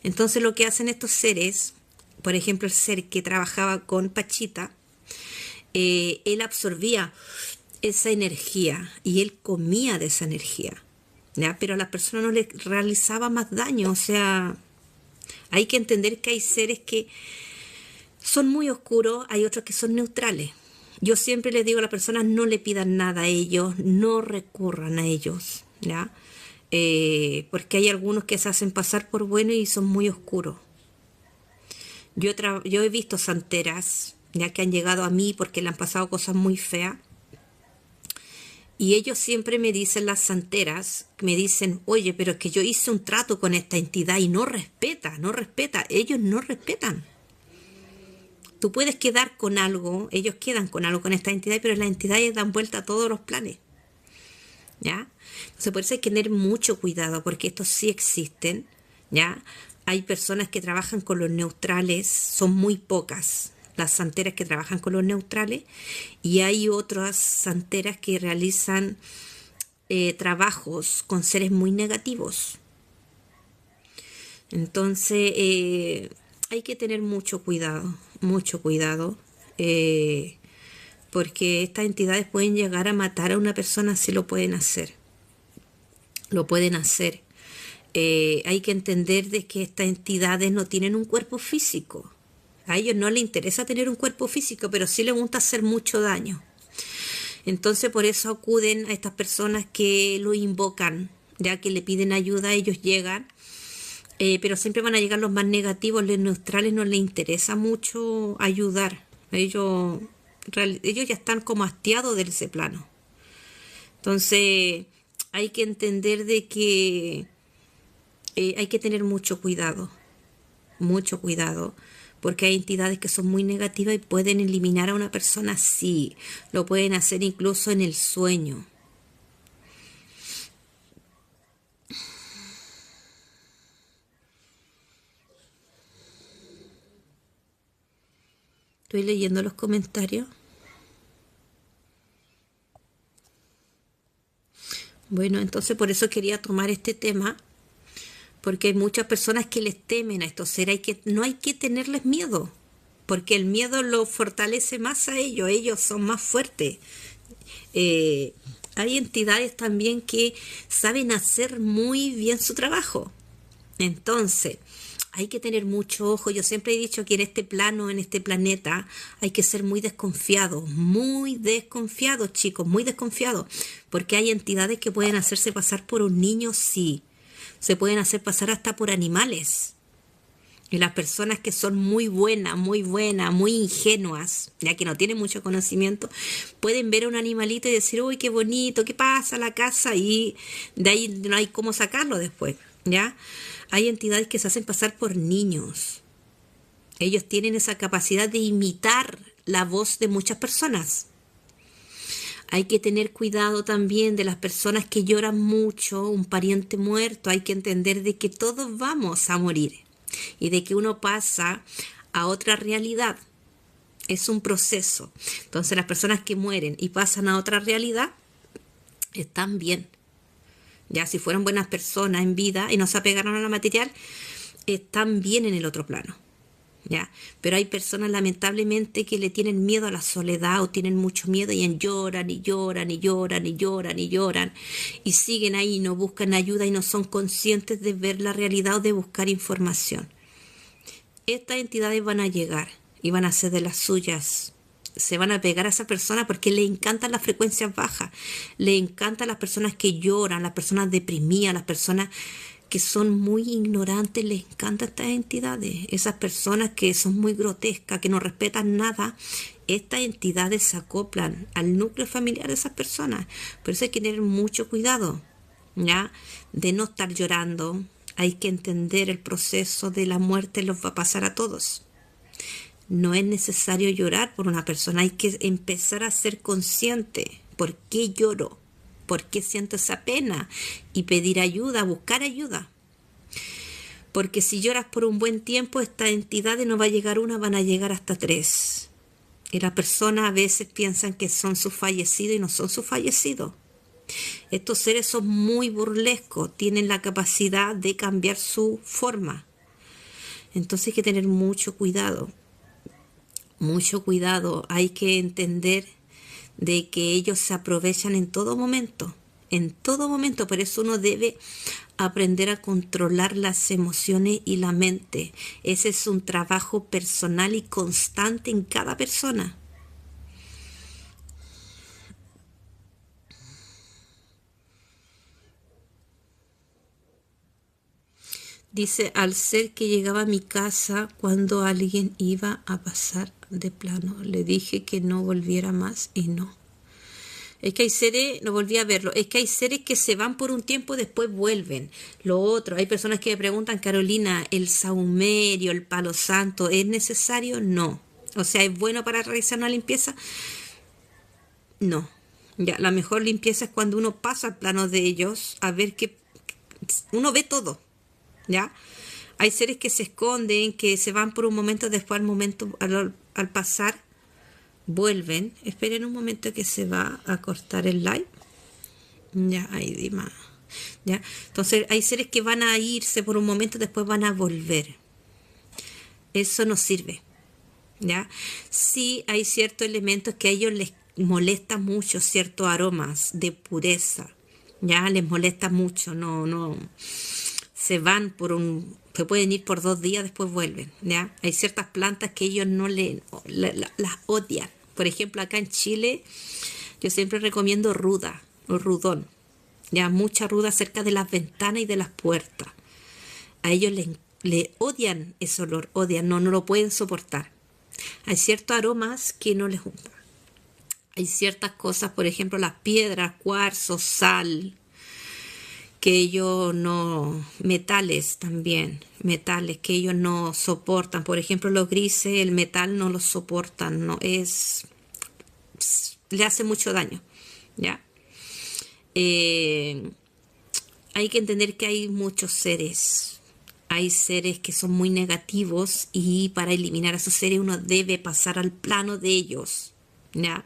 Entonces lo que hacen estos seres, por ejemplo el ser que trabajaba con Pachita, él absorbía esa energía y él comía de esa energía, ¿ya? Pero a la persona no le realizaba más daño. O sea, hay que entender que hay seres que son muy oscuros, hay otros que son neutrales. Yo siempre les digo a las personas, no le pidan nada a ellos, no recurran a ellos, ¿ya? Porque hay algunos que se hacen pasar por buenos y son muy oscuros. Yo he visto santeras, ya que han llegado a mí porque le han pasado cosas muy feas. Y ellos siempre me dicen, las santeras, me dicen, oye, pero es que yo hice un trato con esta entidad y no respeta, no respeta. Ellos no respetan. Tú puedes quedar con algo, ellos quedan con algo con esta entidad, pero las entidades dan vuelta a todos los planes. ¿Ya? Entonces por eso hay que tener mucho cuidado, porque estos sí existen, ¿ya? Hay personas que trabajan con los neutrales, son muy pocas las santeras que trabajan con los neutrales, y hay otras santeras que realizan trabajos con seres muy negativos. Entonces hay que tener mucho cuidado, porque estas entidades pueden llegar a matar a una persona si lo pueden hacer. Lo pueden hacer. Hay que entender de que estas entidades no tienen un cuerpo físico. A ellos no les interesa tener un cuerpo físico, pero sí les gusta hacer mucho daño. Entonces por eso acuden a estas personas que lo invocan, ya que le piden ayuda, ellos llegan, pero siempre van a llegar los más negativos, los neutrales no les interesa mucho ayudar. Ellos ya están como hastiados de ese plano. Entonces hay que entender de que hay que tener mucho cuidado, porque hay entidades que son muy negativas y pueden eliminar a una persona así, lo pueden hacer incluso en el sueño. Estoy leyendo los comentarios. Bueno, entonces por eso quería tomar este tema, porque hay muchas personas que les temen a estos seres, no hay que tenerles miedo, porque el miedo los fortalece más a ellos son más fuertes. Hay entidades también que saben hacer muy bien su trabajo. Entonces, hay que tener mucho ojo. Yo siempre he dicho que en este plano, en este planeta, hay que ser muy desconfiados, chicos, muy desconfiados, porque hay entidades que pueden hacerse pasar por un niño, sí, se pueden hacer pasar hasta por animales. Y las personas que son muy buenas, muy ingenuas, ya que no tienen mucho conocimiento, pueden ver a un animalito y decir, uy, qué bonito, qué pasa la casa, y de ahí no hay cómo sacarlo después, ¿ya? Hay entidades que se hacen pasar por niños. Ellos tienen esa capacidad de imitar la voz de muchas personas. Hay que tener cuidado también de las personas que lloran mucho, un pariente muerto. Hay que entender de que todos vamos a morir y de que uno pasa a otra realidad. Es un proceso. Entonces las personas que mueren y pasan a otra realidad están bien. Ya si fueron buenas personas en vida y no se apegaron a la material, están bien en el otro plano. ¿Ya? Pero hay personas lamentablemente que le tienen miedo a la soledad o tienen mucho miedo y lloran y lloran y lloran y lloran y lloran y siguen ahí, no buscan ayuda y no son conscientes de ver la realidad o de buscar información. Estas entidades van a llegar y van a hacer de las suyas. Se van a pegar a esa persona porque le encantan las frecuencias bajas, le encantan las personas que lloran, las personas deprimidas, las personas que son muy ignorantes, les encantan estas entidades. Esas personas que son muy grotescas, que no respetan nada, estas entidades se acoplan al núcleo familiar de esas personas. Por eso hay que tener mucho cuidado, ¿ya? De no estar llorando. Hay que entender el proceso de la muerte, los va a pasar a todos. No es necesario llorar por una persona, hay que empezar a ser consciente. ¿Por qué lloro? ¿Por qué siento esa pena? Y pedir ayuda, buscar ayuda. Porque si lloras por un buen tiempo, estas entidades no va a llegar una, van a llegar hasta 3. Y las personas a veces piensan que son sus fallecidos y no son sus fallecidos. Estos seres son muy burlescos, tienen la capacidad de cambiar su forma. Entonces hay que tener mucho cuidado. Mucho cuidado. Hay que entender de que ellos se aprovechan en todo momento. En todo momento. Por eso uno debe aprender a controlar las emociones y la mente. Ese es un trabajo personal y constante en cada persona. Dice, al ser que llegaba a mi casa cuando alguien iba a pasar de plano. Le dije que no volviera más y no. Es que hay seres, no volví a verlo, es que hay seres que se van por un tiempo y después vuelven. Lo otro, hay personas que me preguntan, Carolina, ¿el sahumerio, el palo santo, es necesario? No. O sea, ¿es bueno para realizar una limpieza? No. Ya, la mejor limpieza es cuando uno pasa al plano de ellos a ver que uno ve todo, ¿ya? Hay seres que se esconden, que se van por un momento, después al pasar vuelven. Esperen un momento que se va a cortar el live. Ya, ahí Dima. Ya. Entonces hay seres que van a irse por un momento, después van a volver. Eso no sirve. ¿Ya? Sí hay ciertos elementos que a ellos les molesta mucho, ciertos aromas de pureza. Ya les molesta mucho, no se pueden ir por 2 días, después vuelven. ¿Ya? Hay ciertas plantas que ellos no las odian. Por ejemplo, acá en Chile, yo siempre recomiendo ruda o rudón. Ya, mucha ruda cerca de las ventanas y de las puertas. A ellos le odian ese olor, odian, no lo pueden soportar. Hay ciertos aromas que no les gustan. Hay ciertas cosas, por ejemplo, las piedras, cuarzo, sal, que ellos no, metales también, metales que ellos no soportan. Por ejemplo, los grises, el metal no lo soportan, le hace mucho daño, ¿ya? Hay que entender que hay muchos seres. Hay seres que son muy negativos y para eliminar a esos seres uno debe pasar al plano de ellos, ¿ya?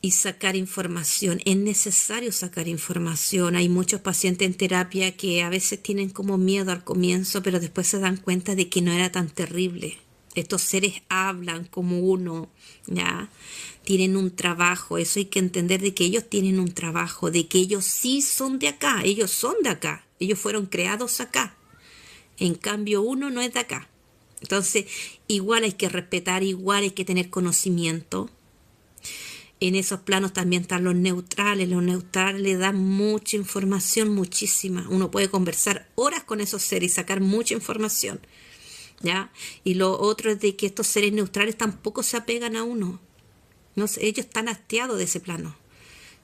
Y sacar información. Es necesario sacar información. Hay muchos pacientes en terapia que a veces tienen como miedo al comienzo, pero después se dan cuenta de que no era tan terrible. Estos seres hablan como uno, ¿ya? Tienen un trabajo. Eso hay que entender, de que ellos tienen un trabajo, de que ellos sí son de acá. Ellos son de acá. Ellos fueron creados acá. En cambio, uno no es de acá. Entonces, igual hay que respetar, igual hay que tener conocimiento. En esos planos también están los neutrales. Los neutrales le dan mucha información, muchísima. Uno puede conversar horas con esos seres y sacar mucha información, ¿ya? Y lo otro es de que estos seres neutrales tampoco se apegan a uno. No sé, ellos están hastiados de ese plano.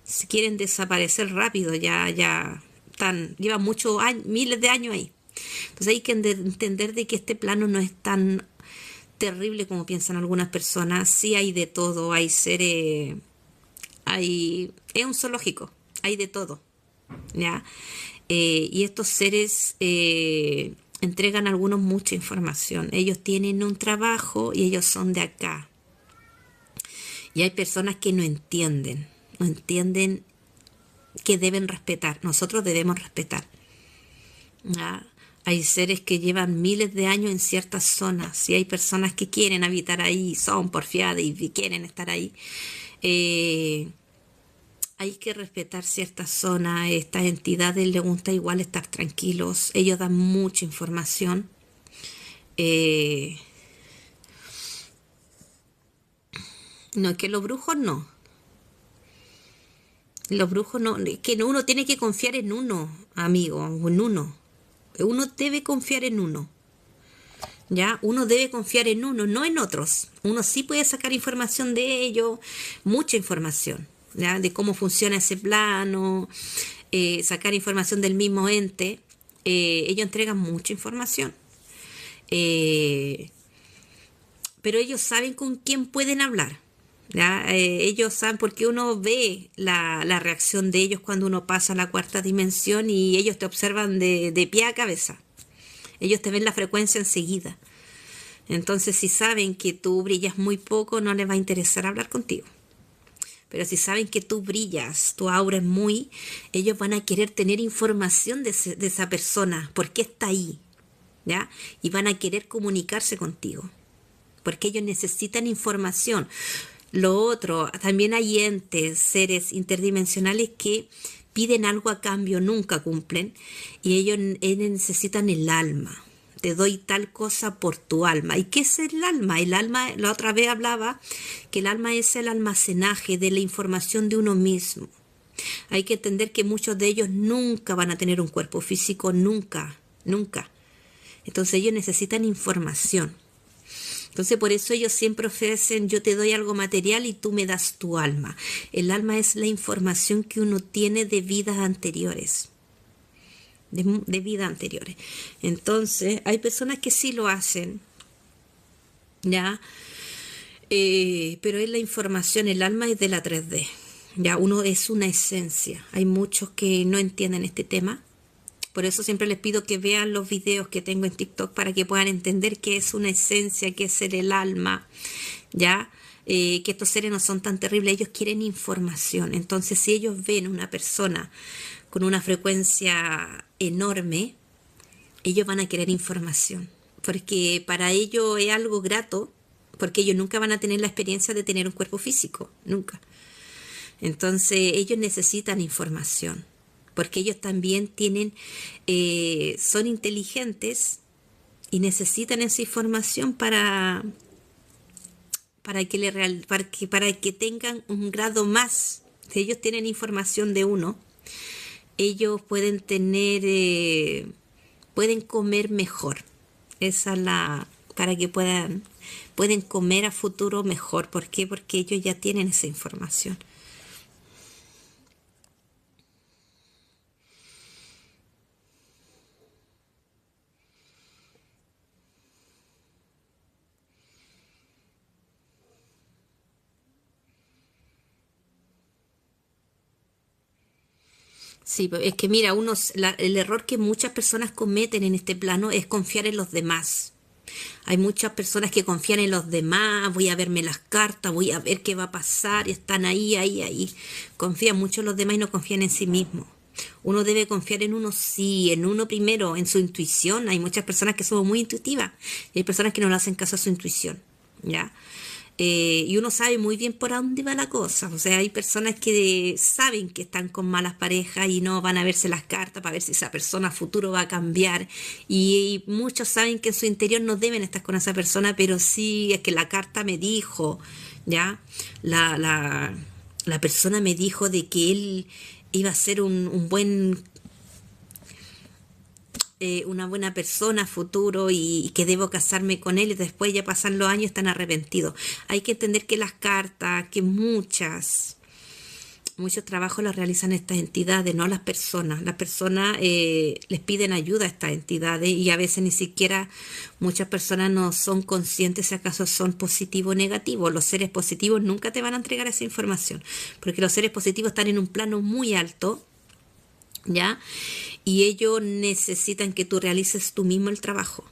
Si quieren desaparecer rápido, ya llevan muchos años, miles de años ahí. Entonces hay que entender de que este plano no es tan terrible como piensan algunas personas. Sí hay de todo, hay seres, es un zoológico, hay de todo, ¿ya? Y estos seres entregan a algunos mucha información. Ellos tienen un trabajo y ellos son de acá. Y hay personas que no entienden que deben respetar. Nosotros debemos respetar, ¿ya? Hay seres que llevan miles de años en ciertas zonas y hay personas que quieren habitar ahí, son porfiadas y quieren estar ahí. Hay que respetar ciertas zonas. Estas entidades les gusta igual estar tranquilos. Ellos dan mucha información. No, es que los brujos no. Los brujos no. Es que uno tiene que confiar en uno, amigo, en uno. Uno debe confiar en uno, ¿ya? Uno debe confiar en uno, no en otros. Uno sí puede sacar información de ellos, mucha información, ¿ya? De cómo funciona ese plano, sacar información del mismo ente. Ellos entregan mucha información. Pero ellos saben con quién pueden hablar, ¿ya? Ellos saben, porque uno ve la reacción de ellos cuando uno pasa a la cuarta dimensión y ellos te observan de pie a cabeza. Ellos te ven la frecuencia enseguida. Entonces, si saben que tú brillas muy poco, no les va a interesar hablar contigo. Pero si saben que tú brillas, tu aura es muy, ellos van a querer tener información de esa persona, por qué está ahí, ¿ya? Y van a querer comunicarse contigo, porque ellos necesitan información. Lo otro, también hay entes, seres interdimensionales que piden algo a cambio, nunca cumplen, y ellos necesitan el alma. Te doy tal cosa por tu alma. ¿Y qué es el alma? El alma, la otra vez hablaba que el alma es el almacenaje de la información de uno mismo. Hay que entender que muchos de ellos nunca van a tener un cuerpo físico, nunca, nunca. Entonces ellos necesitan información. Entonces por eso ellos siempre ofrecen, yo te doy algo material y tú me das tu alma. El alma es la información que uno tiene de vidas anteriores. De vidas anteriores. Entonces hay personas que sí lo hacen, ¿ya? Pero es la información, el alma es de la 3D. Ya, uno es una esencia. Hay muchos que no entienden este tema. Por eso siempre les pido que vean los videos que tengo en TikTok para que puedan entender qué es una esencia, qué es ser el alma, ¿ya? Que estos seres no son tan terribles, ellos quieren información. Entonces, si ellos ven una persona con una frecuencia enorme, ellos van a querer información, porque para ellos es algo grato, porque ellos nunca van a tener la experiencia de tener un cuerpo físico, nunca. Entonces, ellos necesitan información, porque ellos también tienen, son inteligentes y necesitan esa información para que tengan un grado más. Si ellos tienen información de uno, ellos pueden pueden comer mejor. Esa es para que pueden comer a futuro mejor. ¿Por qué? Porque ellos ya tienen esa información. Sí, es que mira, el error que muchas personas cometen en este plano es confiar en los demás. Hay muchas personas que confían en los demás, voy a verme las cartas, voy a ver qué va a pasar, y están ahí. Confían mucho en los demás y no confían en sí mismos. Uno debe confiar en uno, sí, en uno primero, en su intuición. Hay muchas personas que son muy intuitivas y hay personas que no le hacen caso a su intuición, ¿ya? Y uno sabe muy bien por dónde va la cosa. O sea, hay personas que saben que están con malas parejas y no van a verse las cartas para ver si esa persona a futuro va a cambiar. Y muchos saben que en su interior no deben estar con esa persona, pero sí es que la carta me dijo, ¿ya? La persona me dijo de que él iba a ser una buena persona a futuro y que debo casarme con él, y después ya pasan los años y están arrepentidos. Hay que entender que las cartas, que muchos trabajos los realizan estas entidades, no las personas. Las personas les piden ayuda a estas entidades y a veces ni siquiera muchas personas no son conscientes si acaso son positivos o negativos. Los seres positivos nunca te van a entregar esa información, porque los seres positivos están en un plano muy alto, ¿ya? Y ellos necesitan que tú realices tú mismo el trabajo.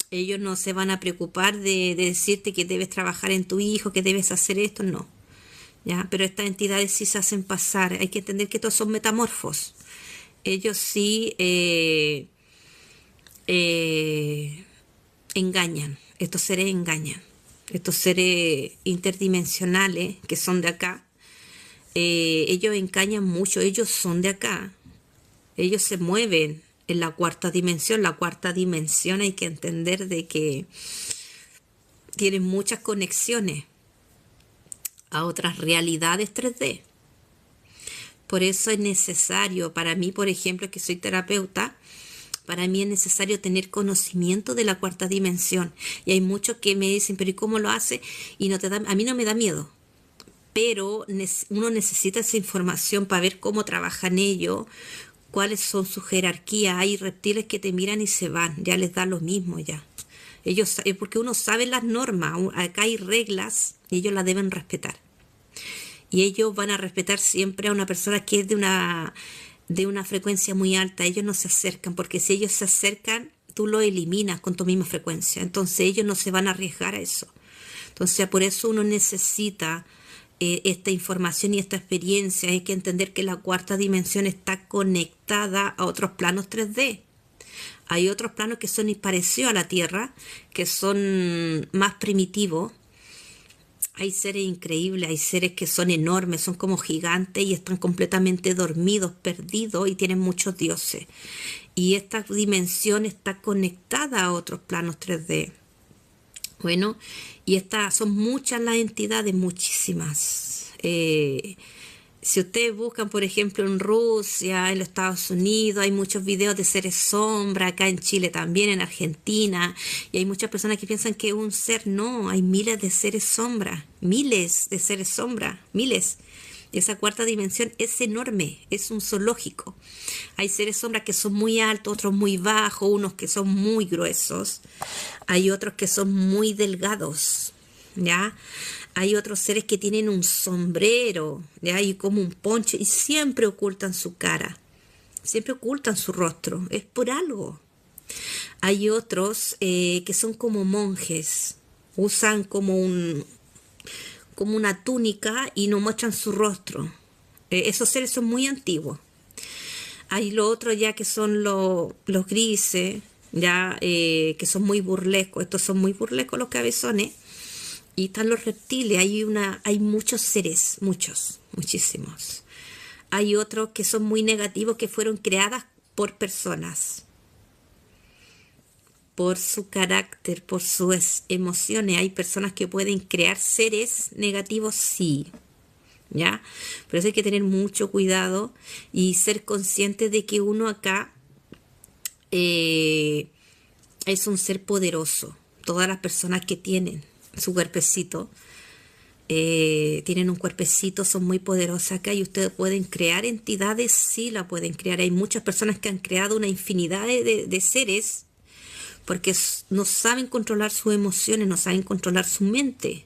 Ellos no se van a preocupar de decirte que debes trabajar en tu hijo, que debes hacer esto, no. ¿Ya? Pero estas entidades sí se hacen pasar. Hay que entender que todos son metamorfos. Ellos sí engañan. Estos seres engañan. Estos seres interdimensionales que son de acá, ellos engañan mucho. Ellos son de acá. Ellos se mueven en la cuarta dimensión. La cuarta dimensión hay que entender de que tienen muchas conexiones a otras realidades 3D. Por eso es necesario, para mí, por ejemplo, que soy terapeuta, para mí es necesario tener conocimiento de la cuarta dimensión. Y hay muchos que me dicen, pero ¿y cómo lo hace? Y a mí no me da miedo. Pero uno necesita esa información para ver cómo trabajan ellos, cuáles son sus jerarquías. Hay reptiles que te miran y se van, ya les da lo mismo ya. Porque uno sabe las normas, acá hay reglas y ellos las deben respetar. Y ellos van a respetar siempre a una persona que es de una frecuencia muy alta. Ellos no se acercan, porque si ellos se acercan, tú lo eliminas con tu misma frecuencia. Entonces ellos no se van a arriesgar a eso. Entonces por eso uno necesita esta información y esta experiencia. Hay que entender que la cuarta dimensión está conectada a otros planos 3D. Hay otros planos que son parecidos a la Tierra, que son más primitivos. Hay seres increíbles, hay seres que son enormes, son como gigantes y están completamente dormidos, perdidos, y tienen muchos dioses. Y esta dimensión está conectada a otros planos 3D. Bueno, y son muchas las entidades, muchísimas. Si ustedes buscan, por ejemplo, en Rusia, en los Estados Unidos, hay muchos videos de seres sombra, acá en Chile también, en Argentina, y hay muchas personas que piensan que un ser, no, hay miles de seres sombra, miles de seres sombra, miles. Esa cuarta dimensión es enorme, es un zoológico. Hay seres sombra que son muy altos, otros muy bajos, unos que son muy gruesos, hay otros que son muy delgados, ¿ya? Hay otros seres que tienen un sombrero, ¿ya? Y como un poncho, y siempre ocultan su cara, siempre ocultan su rostro, es por algo. Hay otros que son como monjes, usan como una túnica y no muestran su rostro. Esos seres son muy antiguos. Hay lo otro ya que son los grises, ya que son muy burlescos. Estos son muy burlescos los cabezones. Y están los reptiles. Hay muchos seres, muchísimos. Hay otros que son muy negativos, que fueron creadas por personas, por su carácter, por sus emociones. Hay personas que pueden crear seres negativos, sí, ¿ya? Por eso hay que tener mucho cuidado y ser consciente de que uno acá es un ser poderoso. Todas las personas que tienen su cuerpecito, tienen un cuerpecito, son muy poderosas acá y ustedes pueden crear entidades, sí la pueden crear. Hay muchas personas que han creado una infinidad de seres porque no saben controlar sus emociones, no saben controlar su mente.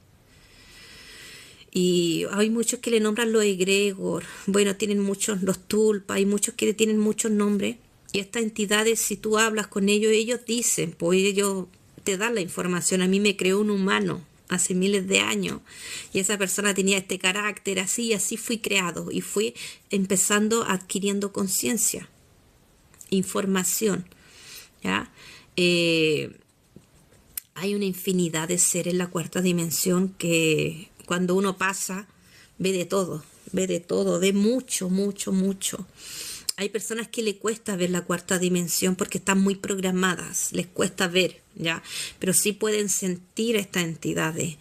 Y hay muchos que le nombran los egregor, bueno, tienen muchos, los tulpas, hay muchos que tienen muchos nombres. Y estas entidades, si tú hablas con ellos, ellos dicen, pues ellos te dan la información. A mí me creó un humano hace miles de años y esa persona tenía este carácter así y así fui creado y fui empezando adquiriendo conciencia, información, ¿ya? Hay una infinidad de seres en la cuarta dimensión que cuando uno pasa ve de todo, ve mucho, mucho, mucho. Hay personas que le cuesta ver la cuarta dimensión porque están muy programadas, les cuesta ver, ¿ya? Pero sí pueden sentir estas entidades,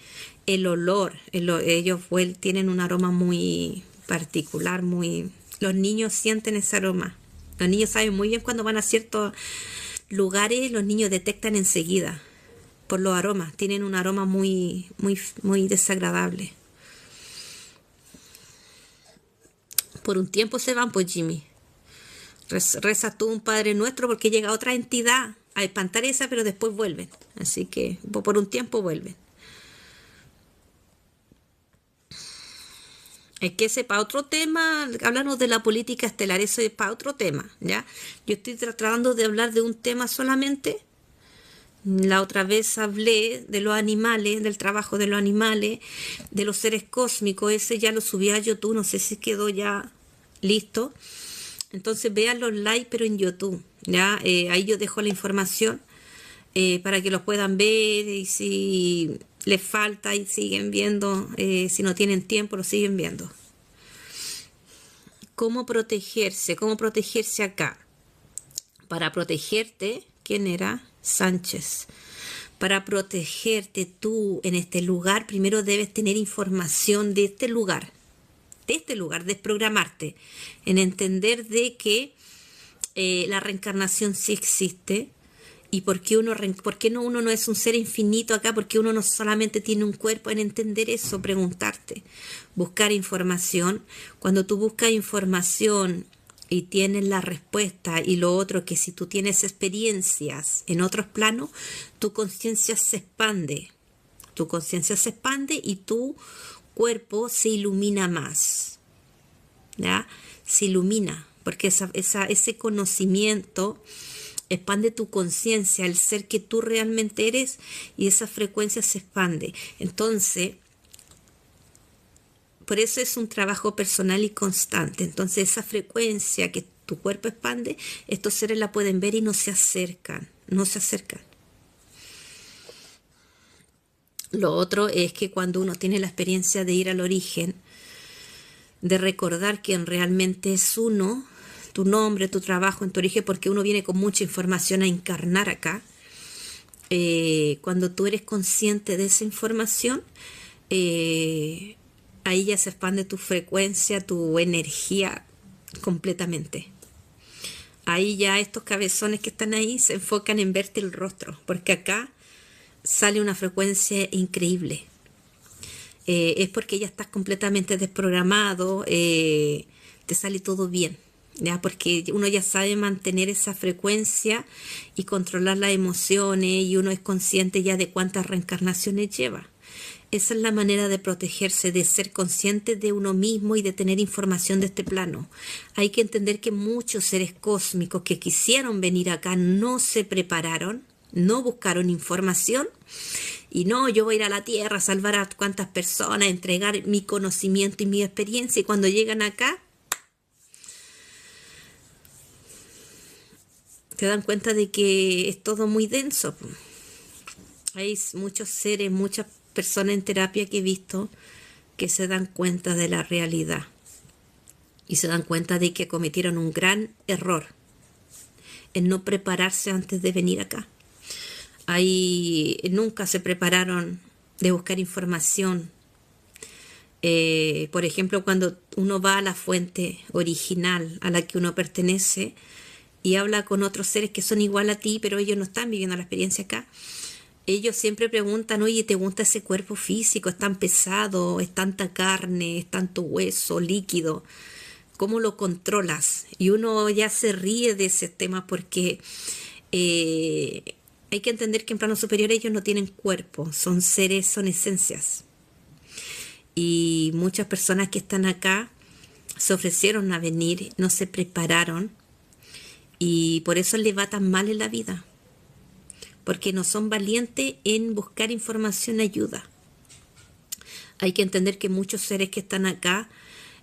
el olor, ellos tienen un aroma muy particular, los niños sienten ese aroma. Los niños saben muy bien cuando van a ciertos lugares, los niños detectan enseguida por los aromas, tienen un aroma muy, muy, muy desagradable. Por un tiempo se van, pues Jimmy. Reza tú un Padre Nuestro porque llega otra entidad a espantar esa, pero después vuelven. Así que por un tiempo vuelven. Es que ese para otro tema, háblanos de la política estelar, eso es para otro tema, ¿ya? Yo estoy tratando de hablar de un tema solamente. La otra vez hablé de los animales, del trabajo de los animales, de los seres cósmicos, ese ya lo subí a YouTube, no sé si quedó ya listo. Entonces vean los live pero en YouTube, ¿ya? Ahí yo dejo la información para que los puedan ver y si les falta y siguen viendo, si no tienen tiempo lo siguen viendo. ¿Cómo protegerse? ¿Cómo protegerse acá? Para protegerte, ¿quién era? Sánchez. Para protegerte tú en este lugar, primero debes tener información de este lugar, desprogramarte, en entender de que la reencarnación sí existe y por qué uno no es un ser infinito acá, porque uno no solamente tiene un cuerpo, en entender eso, preguntarte, buscar información. Cuando tú buscas información y tienes la respuesta, y lo otro que si tú tienes experiencias en otros planos, tu conciencia se expande, y tu cuerpo se ilumina más, ¿ya? Se ilumina, porque ese conocimiento expande tu conciencia, el ser que tú realmente eres, y esa frecuencia se expande. Entonces, por eso es un trabajo personal y constante. Entonces, esa frecuencia que tu cuerpo expande, estos seres la pueden ver y no se acercan. Lo otro es que cuando uno tiene la experiencia de ir al origen, de recordar quién realmente es uno, tu nombre, tu trabajo en tu origen, porque uno viene con mucha información a encarnar acá. Cuando tú eres consciente de esa información, ahí ya se expande tu frecuencia, tu energía completamente. Ahí ya estos cabezones que están ahí se enfocan en verte el rostro, porque acá sale una frecuencia increíble. Es porque ya estás completamente desprogramado, te sale todo bien, ¿ya? Porque uno ya sabe mantener esa frecuencia y controlar las emociones, y uno es consciente ya de cuántas reencarnaciones lleva. Esa es la manera de protegerse, de ser consciente de uno mismo y de tener información de este plano. Hay que entender que muchos seres cósmicos que quisieron venir acá no se prepararon, no buscaron información. Y no, yo voy a ir a la Tierra a salvar a cuantas personas, entregar mi conocimiento y mi experiencia. Y cuando llegan acá, te dan cuenta de que es todo muy denso. Hay muchos seres, muchas personas en terapia que he visto que se dan cuenta de la realidad. Y se dan cuenta de que cometieron un gran error en no prepararse antes de venir acá. Ahí nunca se prepararon de buscar información. Por ejemplo, cuando uno va a la fuente original a la que uno pertenece y habla con otros seres que son igual a ti, pero ellos no están viviendo la experiencia acá, ellos siempre preguntan, oye, ¿te gusta ese cuerpo físico? ¿Es tan pesado? ¿Es tanta carne? ¿Es tanto hueso líquido? ¿Cómo lo controlas? Y uno ya se ríe de ese tema porque hay que entender que en plano superior ellos no tienen cuerpo, son seres, son esencias. Y muchas personas que están acá se ofrecieron a venir, no se prepararon y por eso les va tan mal en la vida. Porque no son valientes en buscar información, ayuda. Hay que entender que muchos seres que están acá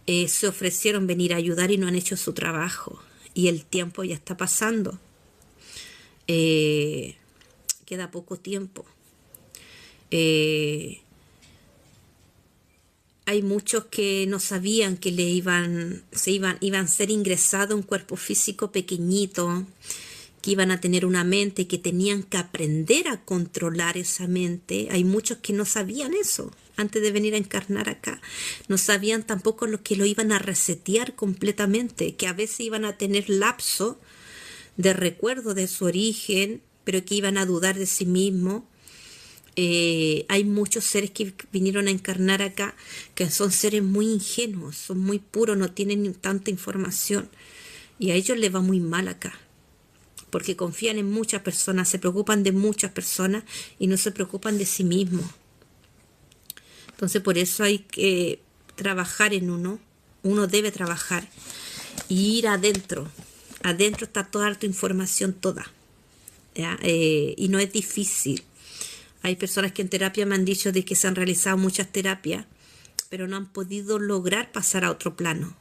se ofrecieron venir a ayudar y no han hecho su trabajo. Y el tiempo ya está pasando. Queda poco tiempo. Hay muchos que no sabían que iban a ser ingresados a un cuerpo físico pequeñito, que iban a tener una mente, que tenían que aprender a controlar esa mente. Hay muchos que no sabían eso antes de venir a encarnar acá. No sabían tampoco lo que lo iban a resetear completamente, que a veces iban a tener lapso de recuerdo de su origen, pero que iban a dudar de sí mismos. Hay muchos seres que vinieron a encarnar acá que son seres muy ingenuos, son muy puros, no tienen tanta información y a ellos les va muy mal acá porque confían en muchas personas, se preocupan de muchas personas y no se preocupan de sí mismos. Entonces por eso hay que trabajar en uno debe trabajar y ir adentro. Adentro está toda tu información, toda, ¿ya? Y no es difícil. Hay personas que en terapia me han dicho de que se han realizado muchas terapias, pero no han podido lograr pasar a otro plano.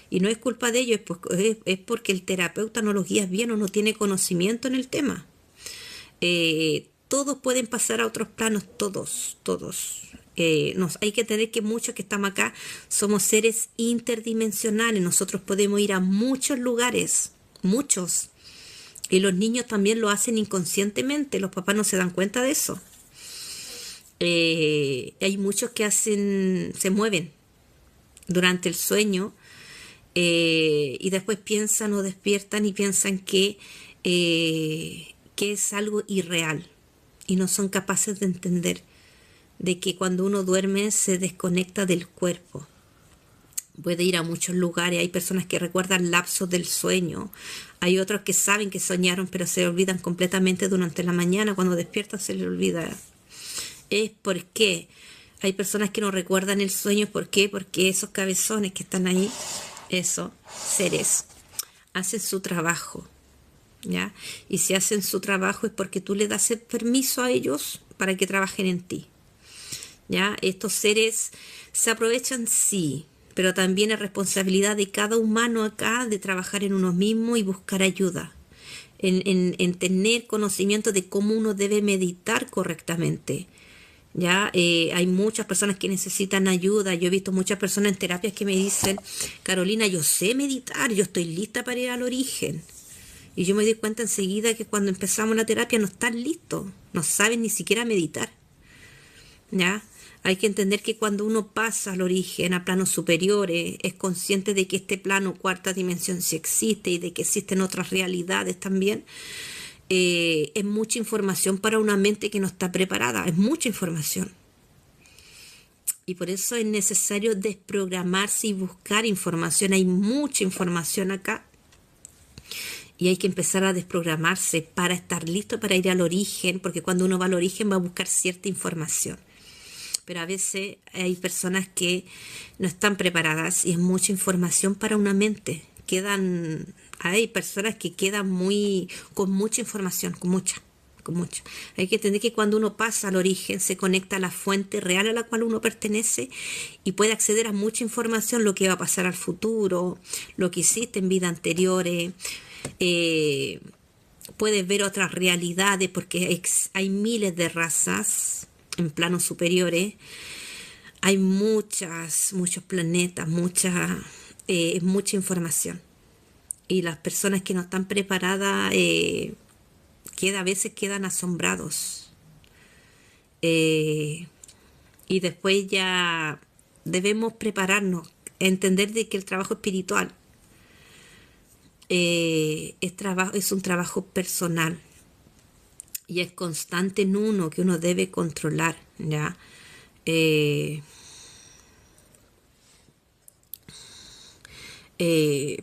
Y no es culpa de ellos, es porque el terapeuta no los guía bien o no tiene conocimiento en el tema. Todos pueden pasar a otros planos, todos. Hay que entender que muchos que estamos acá somos seres interdimensionales. Nosotros podemos ir a muchos lugares, muchos. Y los niños también lo hacen inconscientemente, los papás no se dan cuenta de eso. Hay muchos que se mueven durante el sueño y después piensan o despiertan y piensan que es algo irreal y no son capaces de entender de que cuando uno duerme se desconecta del cuerpo. Puede ir a muchos lugares, hay personas que recuerdan lapsos del sueño, hay otros que saben que soñaron pero se olvidan completamente durante la mañana, cuando despiertan se les olvida. Es porque hay personas que no recuerdan el sueño. ¿Por qué? Porque esos cabezones que están ahí, esos seres, hacen su trabajo, ¿ya? Y si hacen su trabajo es porque tú le das el permiso a ellos para que trabajen en ti, ¿ya? Estos seres se aprovechan, sí, pero también es responsabilidad de cada humano acá de trabajar en uno mismo y buscar ayuda, en tener conocimiento de cómo uno debe meditar correctamente. Ya hay muchas personas que necesitan ayuda. Yo he visto muchas personas en terapias que me dicen, Carolina, yo sé meditar, yo estoy lista para ir al origen. Y yo me doy cuenta enseguida que cuando empezamos la terapia no están listos, no saben ni siquiera meditar. ¿Ya? Hay que entender que cuando uno pasa al origen, a planos superiores, es consciente de que este plano, cuarta dimensión, sí existe y de que existen otras realidades también. Es mucha información para una mente que no está preparada, es mucha información. Y por eso es necesario desprogramarse y buscar información. Hay mucha información acá. Y hay que empezar a desprogramarse para estar listo para ir al origen, porque cuando uno va al origen va a buscar cierta información. Pero a veces hay personas que no están preparadas y es mucha información para una mente. Hay personas que quedan con mucha información, con mucha. Hay que entender que cuando uno pasa al origen se conecta a la fuente real a la cual uno pertenece y puede acceder a mucha información, lo que va a pasar al futuro, lo que hiciste en vidas anteriores. Puedes ver otras realidades porque hay miles de razas en planos superiores. Hay muchos planetas, mucha información. Y las personas que no están preparadas a veces quedan asombrados. Y después ya debemos prepararnos, entender de que el trabajo espiritual es un trabajo personal y es constante en uno que uno debe controlar, ¿ya?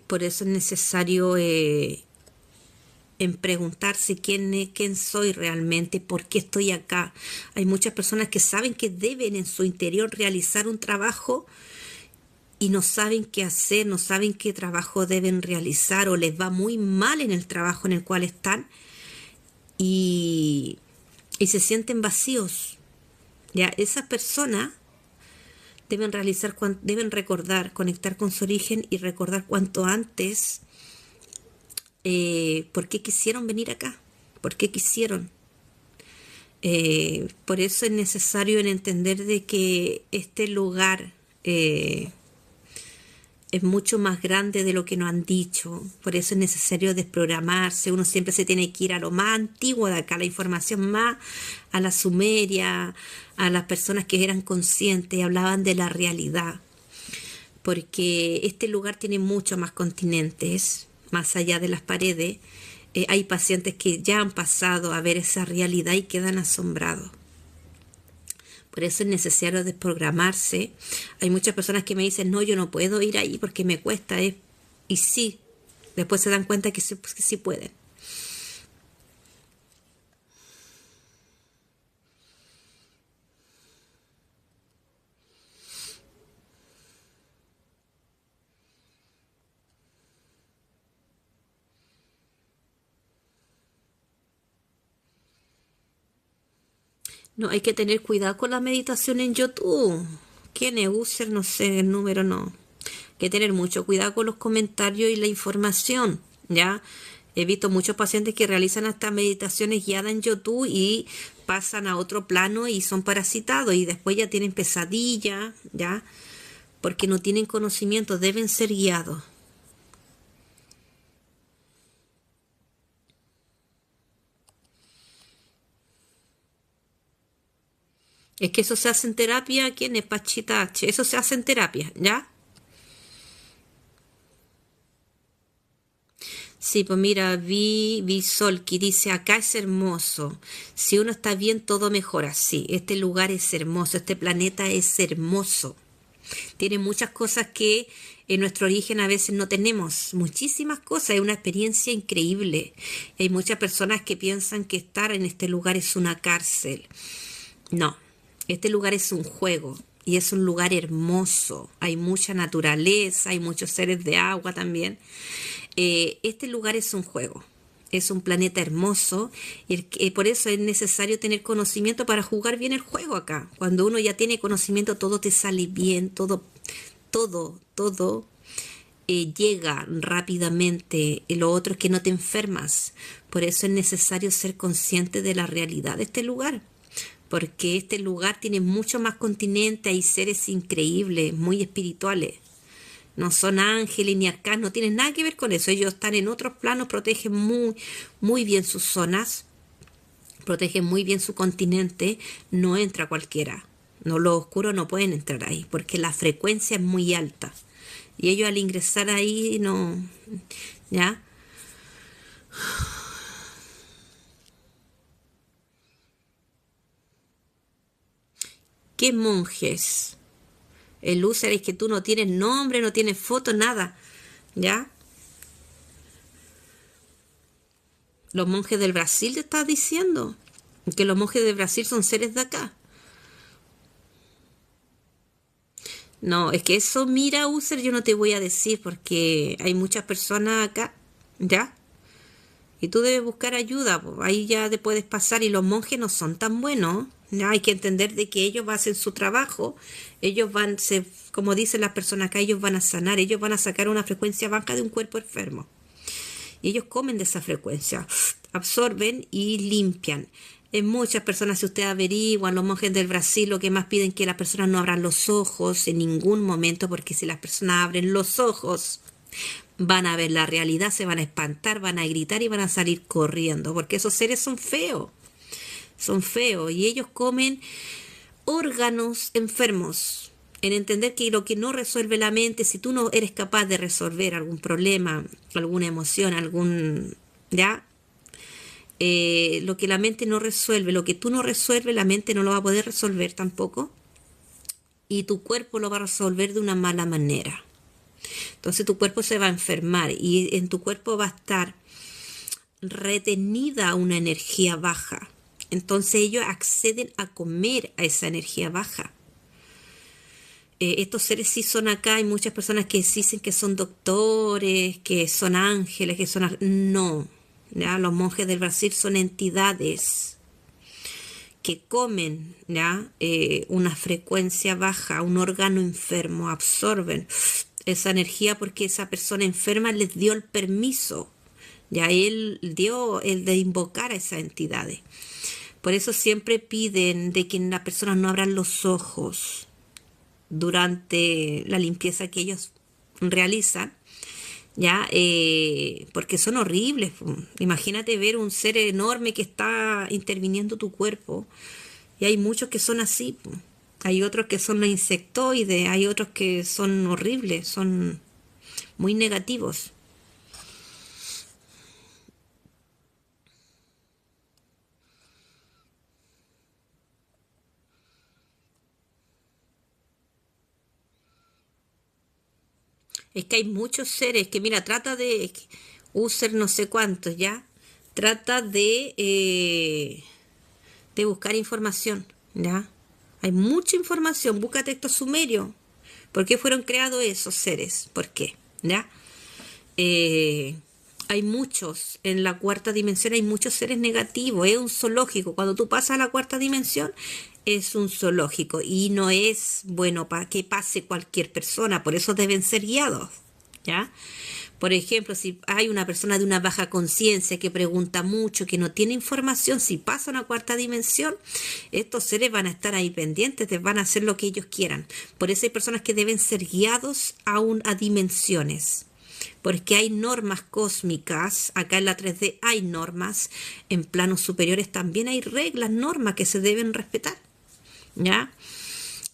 Por eso es necesario en preguntarse quién soy realmente, por qué estoy acá. Hay muchas personas que saben que deben en su interior realizar un trabajo y no saben qué hacer, no saben qué trabajo deben realizar o les va muy mal en el trabajo en el cual están y se sienten vacíos. Ya, esas personas deben recordar, conectar con su origen y recordar cuanto antes por qué quisieron venir acá, por qué quisieron. Por eso es necesario en entender de que este lugar es mucho más grande de lo que nos han dicho. Por eso es necesario desprogramarse. Uno siempre se tiene que ir a lo más antiguo de acá, la información más a la sumeria, a las personas que eran conscientes y hablaban de la realidad. Porque este lugar tiene muchos más continentes, más allá de las paredes. Hay pacientes que ya han pasado a ver esa realidad y quedan asombrados. Por eso es necesario desprogramarse. Hay muchas personas que me dicen, no, yo no puedo ir ahí porque me cuesta. Y sí, después se dan cuenta que sí pueden. No, hay que tener cuidado con la meditación en YouTube. ¿Quién es user? No sé, el número no. Hay que tener mucho cuidado con los comentarios y la información, ¿ya? He visto muchos pacientes que realizan hasta meditaciones guiadas en YouTube y pasan a otro plano y son parasitados y después ya tienen pesadilla, ¿ya? Porque no tienen conocimiento, deben ser guiados. Es que eso se hace en terapia. ¿Quién es Pachita H? Eso se hace en terapia, ¿ya? Sí, pues mira, vi Sol que dice, acá es hermoso. Si uno está bien, todo mejora. Sí, este lugar es hermoso, este planeta es hermoso. Tiene muchas cosas que en nuestro origen a veces no tenemos. Muchísimas cosas, es una experiencia increíble. Hay muchas personas que piensan que estar en este lugar es una cárcel. No, este lugar es un juego y es un lugar hermoso. Hay mucha naturaleza, hay muchos seres de agua también. Este lugar es un juego, es un planeta hermoso y por eso es necesario tener conocimiento para jugar bien el juego acá. Cuando uno ya tiene conocimiento, todo te sale bien, todo llega rápidamente. Y lo otro es que no te enfermas. Por eso es necesario ser consciente de la realidad de este lugar. Porque este lugar tiene mucho más continente, hay seres increíbles, muy espirituales. No son ángeles ni arcanos, no tienen nada que ver con eso. Ellos están en otros planos, protegen muy bien sus zonas, protegen muy bien su continente, no entra cualquiera, No, los oscuros no pueden entrar ahí porque la frecuencia es muy alta. Y ellos al ingresar ahí no, ¿ya? ¿Qué monjes? El user es que tú no tienes nombre, no tienes foto, nada, ¿ya? Los monjes del Brasil te estás diciendo que los monjes del Brasil son seres de acá. No, es que eso, mira, user, yo no te voy a decir porque hay muchas personas acá, ¿ya? Y tú debes buscar ayuda, po. Ahí ya te puedes pasar y los monjes no son tan buenos. Ya hay que entender de que ellos hacen su trabajo, ellos van, como dicen las personas acá, ellos van a sanar, ellos van a sacar una frecuencia baja de un cuerpo enfermo. Y ellos comen de esa frecuencia, absorben y limpian. En muchas personas, si usted averigua, los monjes del Brasil lo que más piden es que las personas no abran los ojos en ningún momento, porque si las personas abren los ojos, van a ver la realidad, se van a espantar, van a gritar y van a salir corriendo, porque esos seres son feos y ellos comen órganos enfermos. En entender que lo que no resuelve la mente, si tú no eres capaz de resolver algún problema, alguna emoción, ya, lo que la mente no resuelve, lo que tú no resuelves, la mente no lo va a poder resolver tampoco, y tu cuerpo lo va a resolver de una mala manera. Entonces tu cuerpo se va a enfermar y en tu cuerpo va a estar retenida una energía baja. Entonces ellos acceden a comer a esa energía baja. Estos seres sí son acá, hay muchas personas que dicen que son doctores, que son ángeles, que son... No, ¿ya? Los monjes del Brasil son entidades que comen, ¿ya? Una frecuencia baja, un órgano enfermo, absorben esa energía porque esa persona enferma les dio el permiso, ya él dio el de invocar a esas entidades. Por eso siempre piden de que las personas no abran los ojos durante la limpieza que ellos realizan, ya, porque son horribles. Imagínate ver un ser enorme que está interviniendo tu cuerpo, y hay muchos que son así. Hay otros que son los insectoides, hay otros que son horribles, son muy negativos. Es que hay muchos seres que, mira, trata de user no sé cuántos, ¿ya? Trata de buscar información, ¿ya? Hay mucha información, busca texto sumerio. ¿Por qué fueron creados esos seres? ¿Por qué? ¿Ya? Eh, Hay muchos, en la cuarta dimensión hay muchos seres negativos, es un zoológico. Cuando tú pasas a la cuarta dimensión, es un zoológico y no es bueno para que pase cualquier persona, por eso deben ser guiados, ¿ya? Por ejemplo, si hay una persona de una baja conciencia que pregunta mucho, que no tiene información, si pasa a una cuarta dimensión, estos seres van a estar ahí pendientes, van a hacer lo que ellos quieran. Por eso hay personas que deben ser guiados a dimensiones. Porque hay normas cósmicas, acá en la 3D hay normas, en planos superiores también hay reglas, normas que se deben respetar, ¿ya?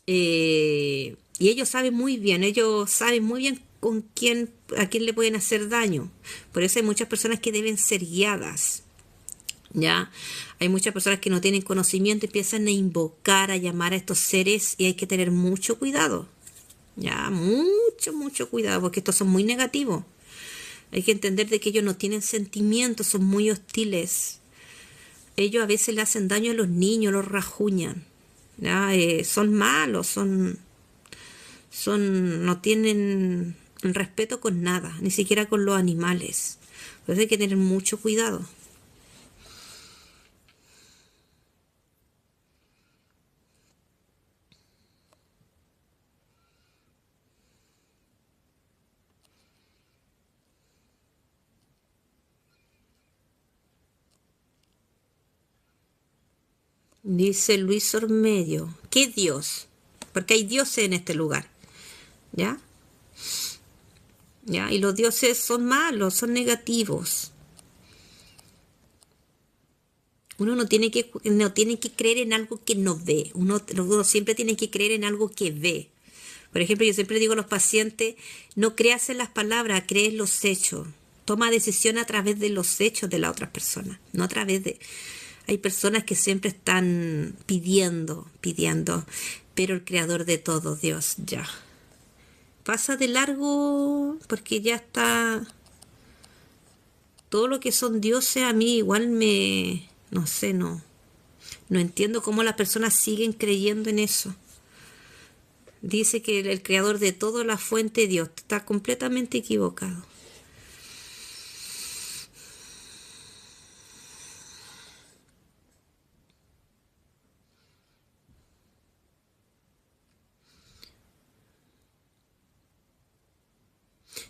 Y ellos saben muy bien a quién le pueden hacer daño. Por eso hay muchas personas que deben ser guiadas, ¿ya? Hay muchas personas que no tienen conocimiento, empiezan a invocar, a llamar a estos seres y hay que tener mucho cuidado, ¿ya? Mucho cuidado, porque estos son muy negativos. Hay que entender de que ellos no tienen sentimientos, son muy hostiles. Ellos a veces le hacen daño a los niños, los rajuñan, ¿ya? Son malos, no tienen respeto con nada, ni siquiera con los animales. Entonces hay que tener mucho cuidado. Dice Luis Ormedio, ¿qué Dios? Porque hay dioses en este lugar, ¿ya? ¿Ya? Y los dioses son malos, son negativos. Uno no tiene que creer en algo que no ve. Uno siempre tiene que creer en algo que ve. Por ejemplo, yo siempre digo a los pacientes, no creas en las palabras, crees en los hechos. Toma decisión a través de los hechos de las otras personas, no a través de... Hay personas que siempre están pidiendo, pero el creador de todo, Dios, ya. Pasa de largo porque ya está... Todo lo que son dioses a mí igual me... No sé, no entiendo cómo las personas siguen creyendo en eso. Dice que el creador de todo, la fuente, Dios, está completamente equivocado.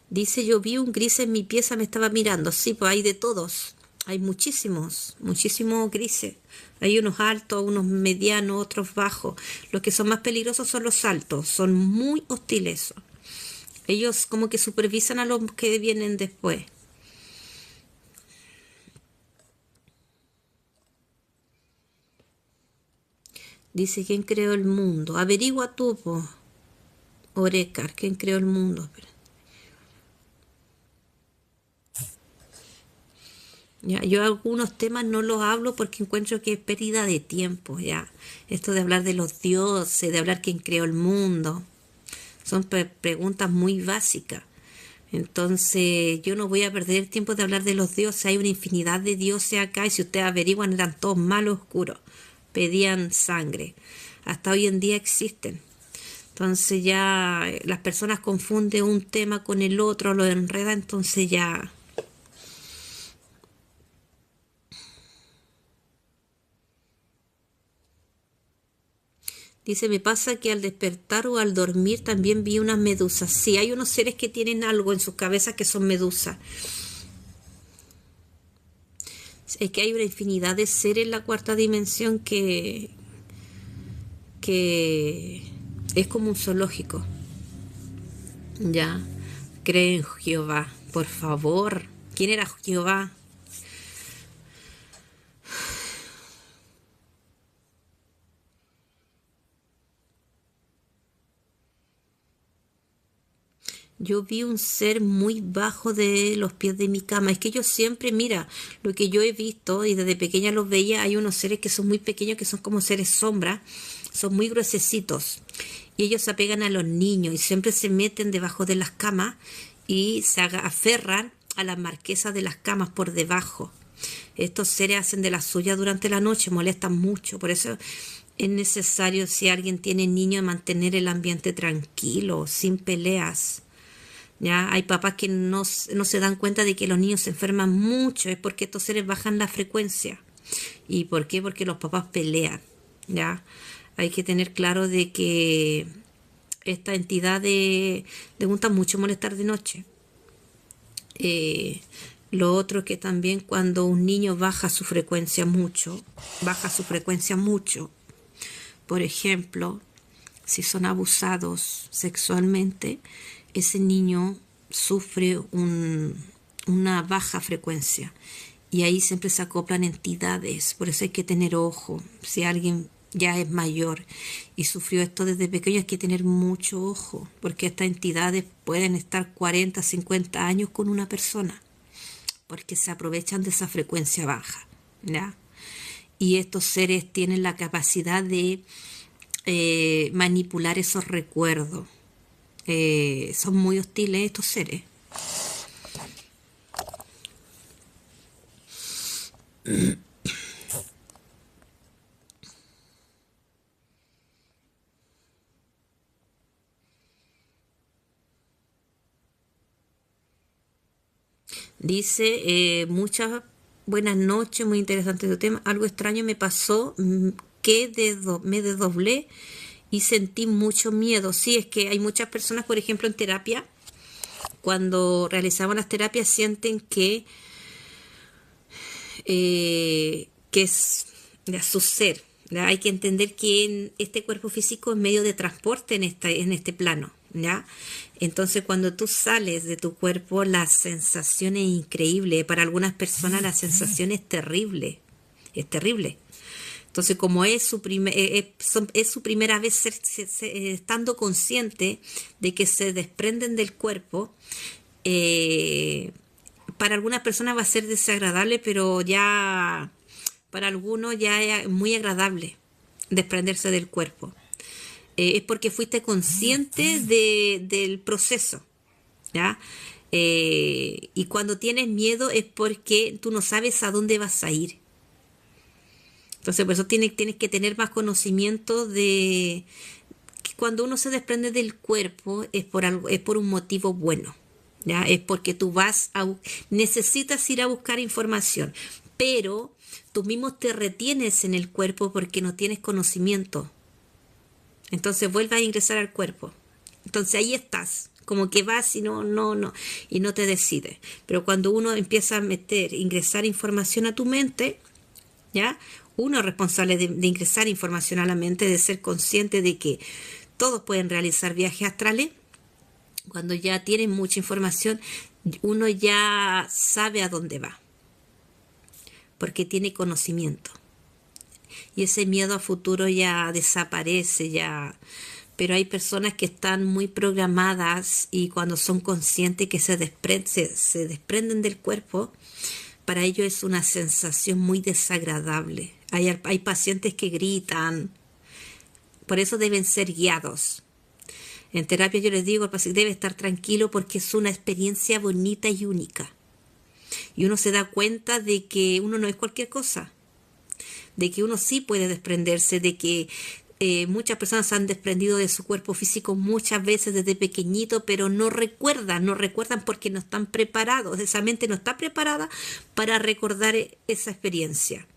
Dice, yo vi un gris en mi pieza, me estaba mirando. Sí, pues hay de todos. Hay muchísimos grises. Hay unos altos, unos medianos, otros bajos. Los que son más peligrosos son los altos. Son muy hostiles. Ellos como que supervisan a los que vienen después. Dice, ¿quién creó el mundo? Averigua tú, po, Orecar, ¿quién creó el mundo? Ya, yo algunos temas no los hablo porque encuentro que es pérdida de tiempo, ya. Esto de hablar de los dioses, de hablar quién creó el mundo, son preguntas muy básicas. Entonces, yo no voy a perder el tiempo de hablar de los dioses. Hay una infinidad de dioses acá y si ustedes averiguan eran todos malos oscuros. Pedían sangre. Hasta hoy en día existen. Entonces ya las personas confunden un tema con el otro, lo enredan, entonces ya... Dice, me pasa que al despertar o al dormir también vi unas medusas. Sí, hay unos seres que tienen algo en sus cabezas que son medusas. Es que hay una infinidad de seres en la cuarta dimensión que es como un zoológico. Ya, cree en Jehová, por favor. ¿Quién era Jehová? Yo vi un ser muy bajo de los pies de mi cama. Es que yo siempre, mira, lo que yo he visto y desde pequeña los veía, hay unos seres que son muy pequeños, que son como seres sombra, son muy gruesecitos. Y ellos se apegan a los niños y siempre se meten debajo de las camas y se aferran a las marquesas de las camas por debajo. Estos seres hacen de la suya durante la noche, molestan mucho. Por eso es necesario, si alguien tiene niños, mantener el ambiente tranquilo, sin peleas. Ya hay papás que no se dan cuenta de que los niños se enferman mucho, es porque estos seres bajan la frecuencia. ¿Y por qué? Porque los papás pelean. Ya hay que tener claro de que esta entidad le gusta mucho molestar de noche. Lo otro que también cuando un niño baja su frecuencia mucho, por ejemplo, si son abusados sexualmente, ese niño sufre una baja frecuencia y ahí siempre se acoplan entidades. Por eso hay que tener ojo. Si alguien ya es mayor y sufrió esto desde pequeño, hay que tener mucho ojo, porque estas entidades pueden estar 40, 50 años con una persona, porque se aprovechan de esa frecuencia baja, ¿ya? Y estos seres tienen la capacidad de manipular esos recuerdos. Son muy hostiles estos seres. Dice, muchas buenas noches, muy interesante tu tema. Algo extraño me pasó, que me desdoblé y sentí mucho miedo. Sí, es que hay muchas personas, por ejemplo, en terapia, cuando realizamos las terapias sienten que es ya, su ser. ¿Ya? Hay que entender que este cuerpo físico es medio de transporte en este plano. ¿Ya? Entonces cuando tú sales de tu cuerpo la sensación es increíble. Para algunas personas la sensación es terrible. es terrible. Entonces, como es es su primera vez estando consciente de que se desprenden del cuerpo, para algunas personas va a ser desagradable, pero ya para algunos ya es muy agradable desprenderse del cuerpo. Es porque fuiste consciente del proceso, ¿ya? Y cuando tienes miedo es porque tú no sabes a dónde vas a ir. Entonces, por eso tienes que tener más conocimiento de que cuando uno se desprende del cuerpo es por algo, es por un motivo bueno, ¿ya? Es porque necesitas ir a buscar información, pero tú mismo te retienes en el cuerpo porque no tienes conocimiento. Entonces vuelves a ingresar al cuerpo. Entonces ahí estás, como que vas y y no te decides. Pero cuando uno empieza a ingresar información a tu mente, ¿ya? Uno es responsable de ingresar información a la mente, de ser consciente de que todos pueden realizar viajes astrales. Cuando ya tienen mucha información, uno ya sabe a dónde va, porque tiene conocimiento. Y ese miedo a futuro ya desaparece, ya. Pero hay personas que están muy programadas y cuando son conscientes que se desprenden del cuerpo, para ellos es una sensación muy desagradable. Hay pacientes que gritan, por eso deben ser guiados. En terapia yo les digo, el paciente debe estar tranquilo porque es una experiencia bonita y única. Y uno se da cuenta de que uno no es cualquier cosa, de que uno sí puede desprenderse, de que muchas personas se han desprendido de su cuerpo físico muchas veces desde pequeñito, pero no recuerdan porque no están preparados, esa mente no está preparada para recordar esa experiencia.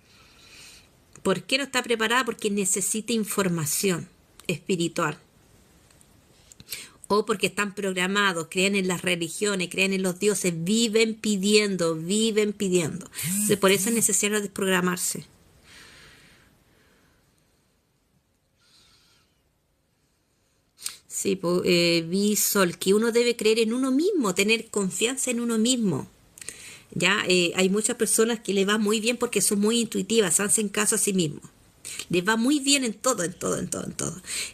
¿Por qué no está preparada? Porque necesita información espiritual. O porque están programados, creen en las religiones, creen en los dioses, viven pidiendo. Entonces, por eso es necesario desprogramarse. Sí, vi Sol, que uno debe creer en uno mismo, tener confianza en uno mismo. Ya hay muchas personas que les va muy bien porque son muy intuitivas, hacen caso a sí mismos. Les va muy bien en todo.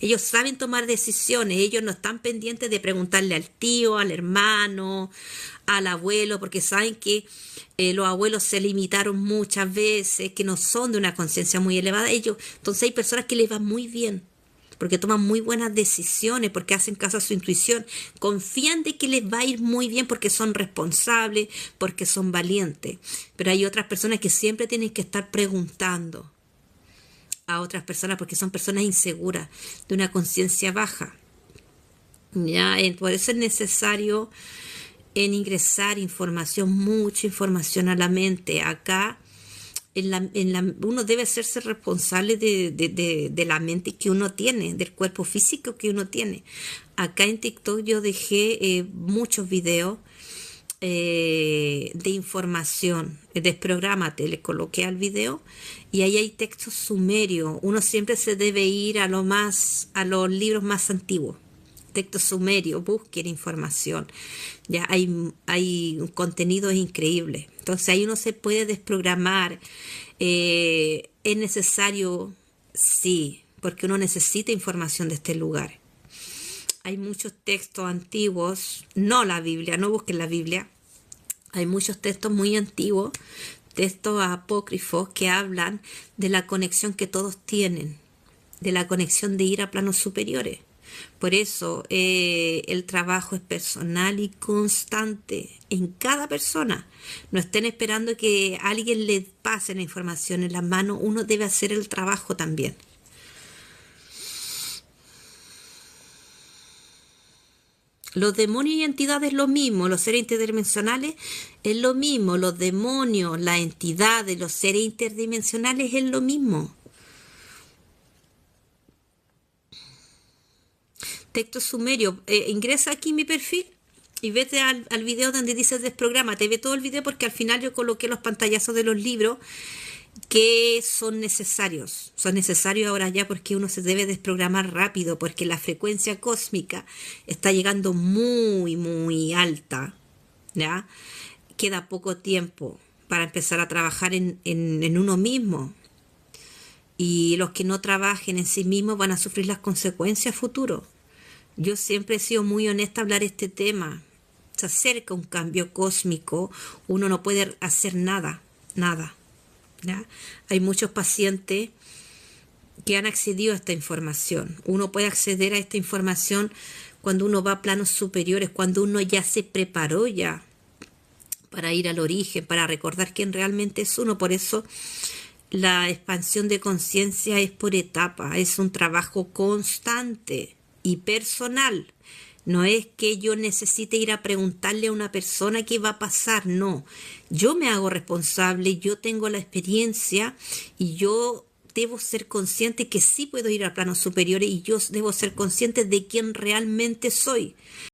Ellos saben tomar decisiones, ellos no están pendientes de preguntarle al tío, al hermano, al abuelo, porque saben que los abuelos se limitaron muchas veces, que no son de una conciencia muy elevada. Entonces hay personas que les va muy bien, porque toman muy buenas decisiones, porque hacen caso a su intuición, confían de que les va a ir muy bien porque son responsables, porque son valientes. Pero hay otras personas que siempre tienen que estar preguntando a otras personas porque son personas inseguras, de una conciencia baja. ¿Ya? Por eso es necesario ingresar información, mucha información a la mente. Acá uno debe hacerse responsable de la mente que uno tiene, del cuerpo físico que uno tiene. Acá en TikTok yo dejé muchos videos de información. Desprográmate, le coloqué al video y ahí hay texto sumerio. Uno siempre se debe ir a los libros más antiguos. Texto sumerio, busquen información. Ya hay un contenido increíble. Entonces ahí uno se puede desprogramar. Es necesario, sí, porque uno necesita información de este lugar. Hay muchos textos antiguos, no la Biblia, no busquen la Biblia. Hay muchos textos muy antiguos, textos apócrifos que hablan de la conexión que todos tienen, de la conexión de ir a planos superiores. Por eso el trabajo es personal y constante en cada persona. No estén esperando que alguien les pase la información en las manos, uno debe hacer el trabajo también. Los demonios y entidades es lo mismo, los seres interdimensionales es lo mismo, los demonios, las entidades, los seres interdimensionales es lo mismo. Texto sumerio, ingresa aquí en mi perfil y vete al video donde dice desprográmate, ve todo el video porque al final yo coloqué los pantallazos de los libros que son necesarios ahora ya porque uno se debe desprogramar rápido porque la frecuencia cósmica está llegando muy alta, ¿ya? Queda poco tiempo para empezar a trabajar en uno mismo. Y los que no trabajen en sí mismos van a sufrir las consecuencias a futuro. Yo siempre he sido muy honesta a hablar este tema. Se acerca un cambio cósmico, uno no puede hacer nada, nada. ¿Ya? Hay muchos pacientes que han accedido a esta información. Uno puede acceder a esta información cuando uno va a planos superiores, cuando uno ya se preparó ya para ir al origen, para recordar quién realmente es uno. Por eso la expansión de conciencia es por etapa, es un trabajo constante y personal. No es que yo necesite ir a preguntarle a una persona qué va a pasar, no. Yo me hago responsable, yo tengo la experiencia y yo debo ser consciente que sí puedo ir a planos superiores y yo debo ser consciente de quién realmente soy.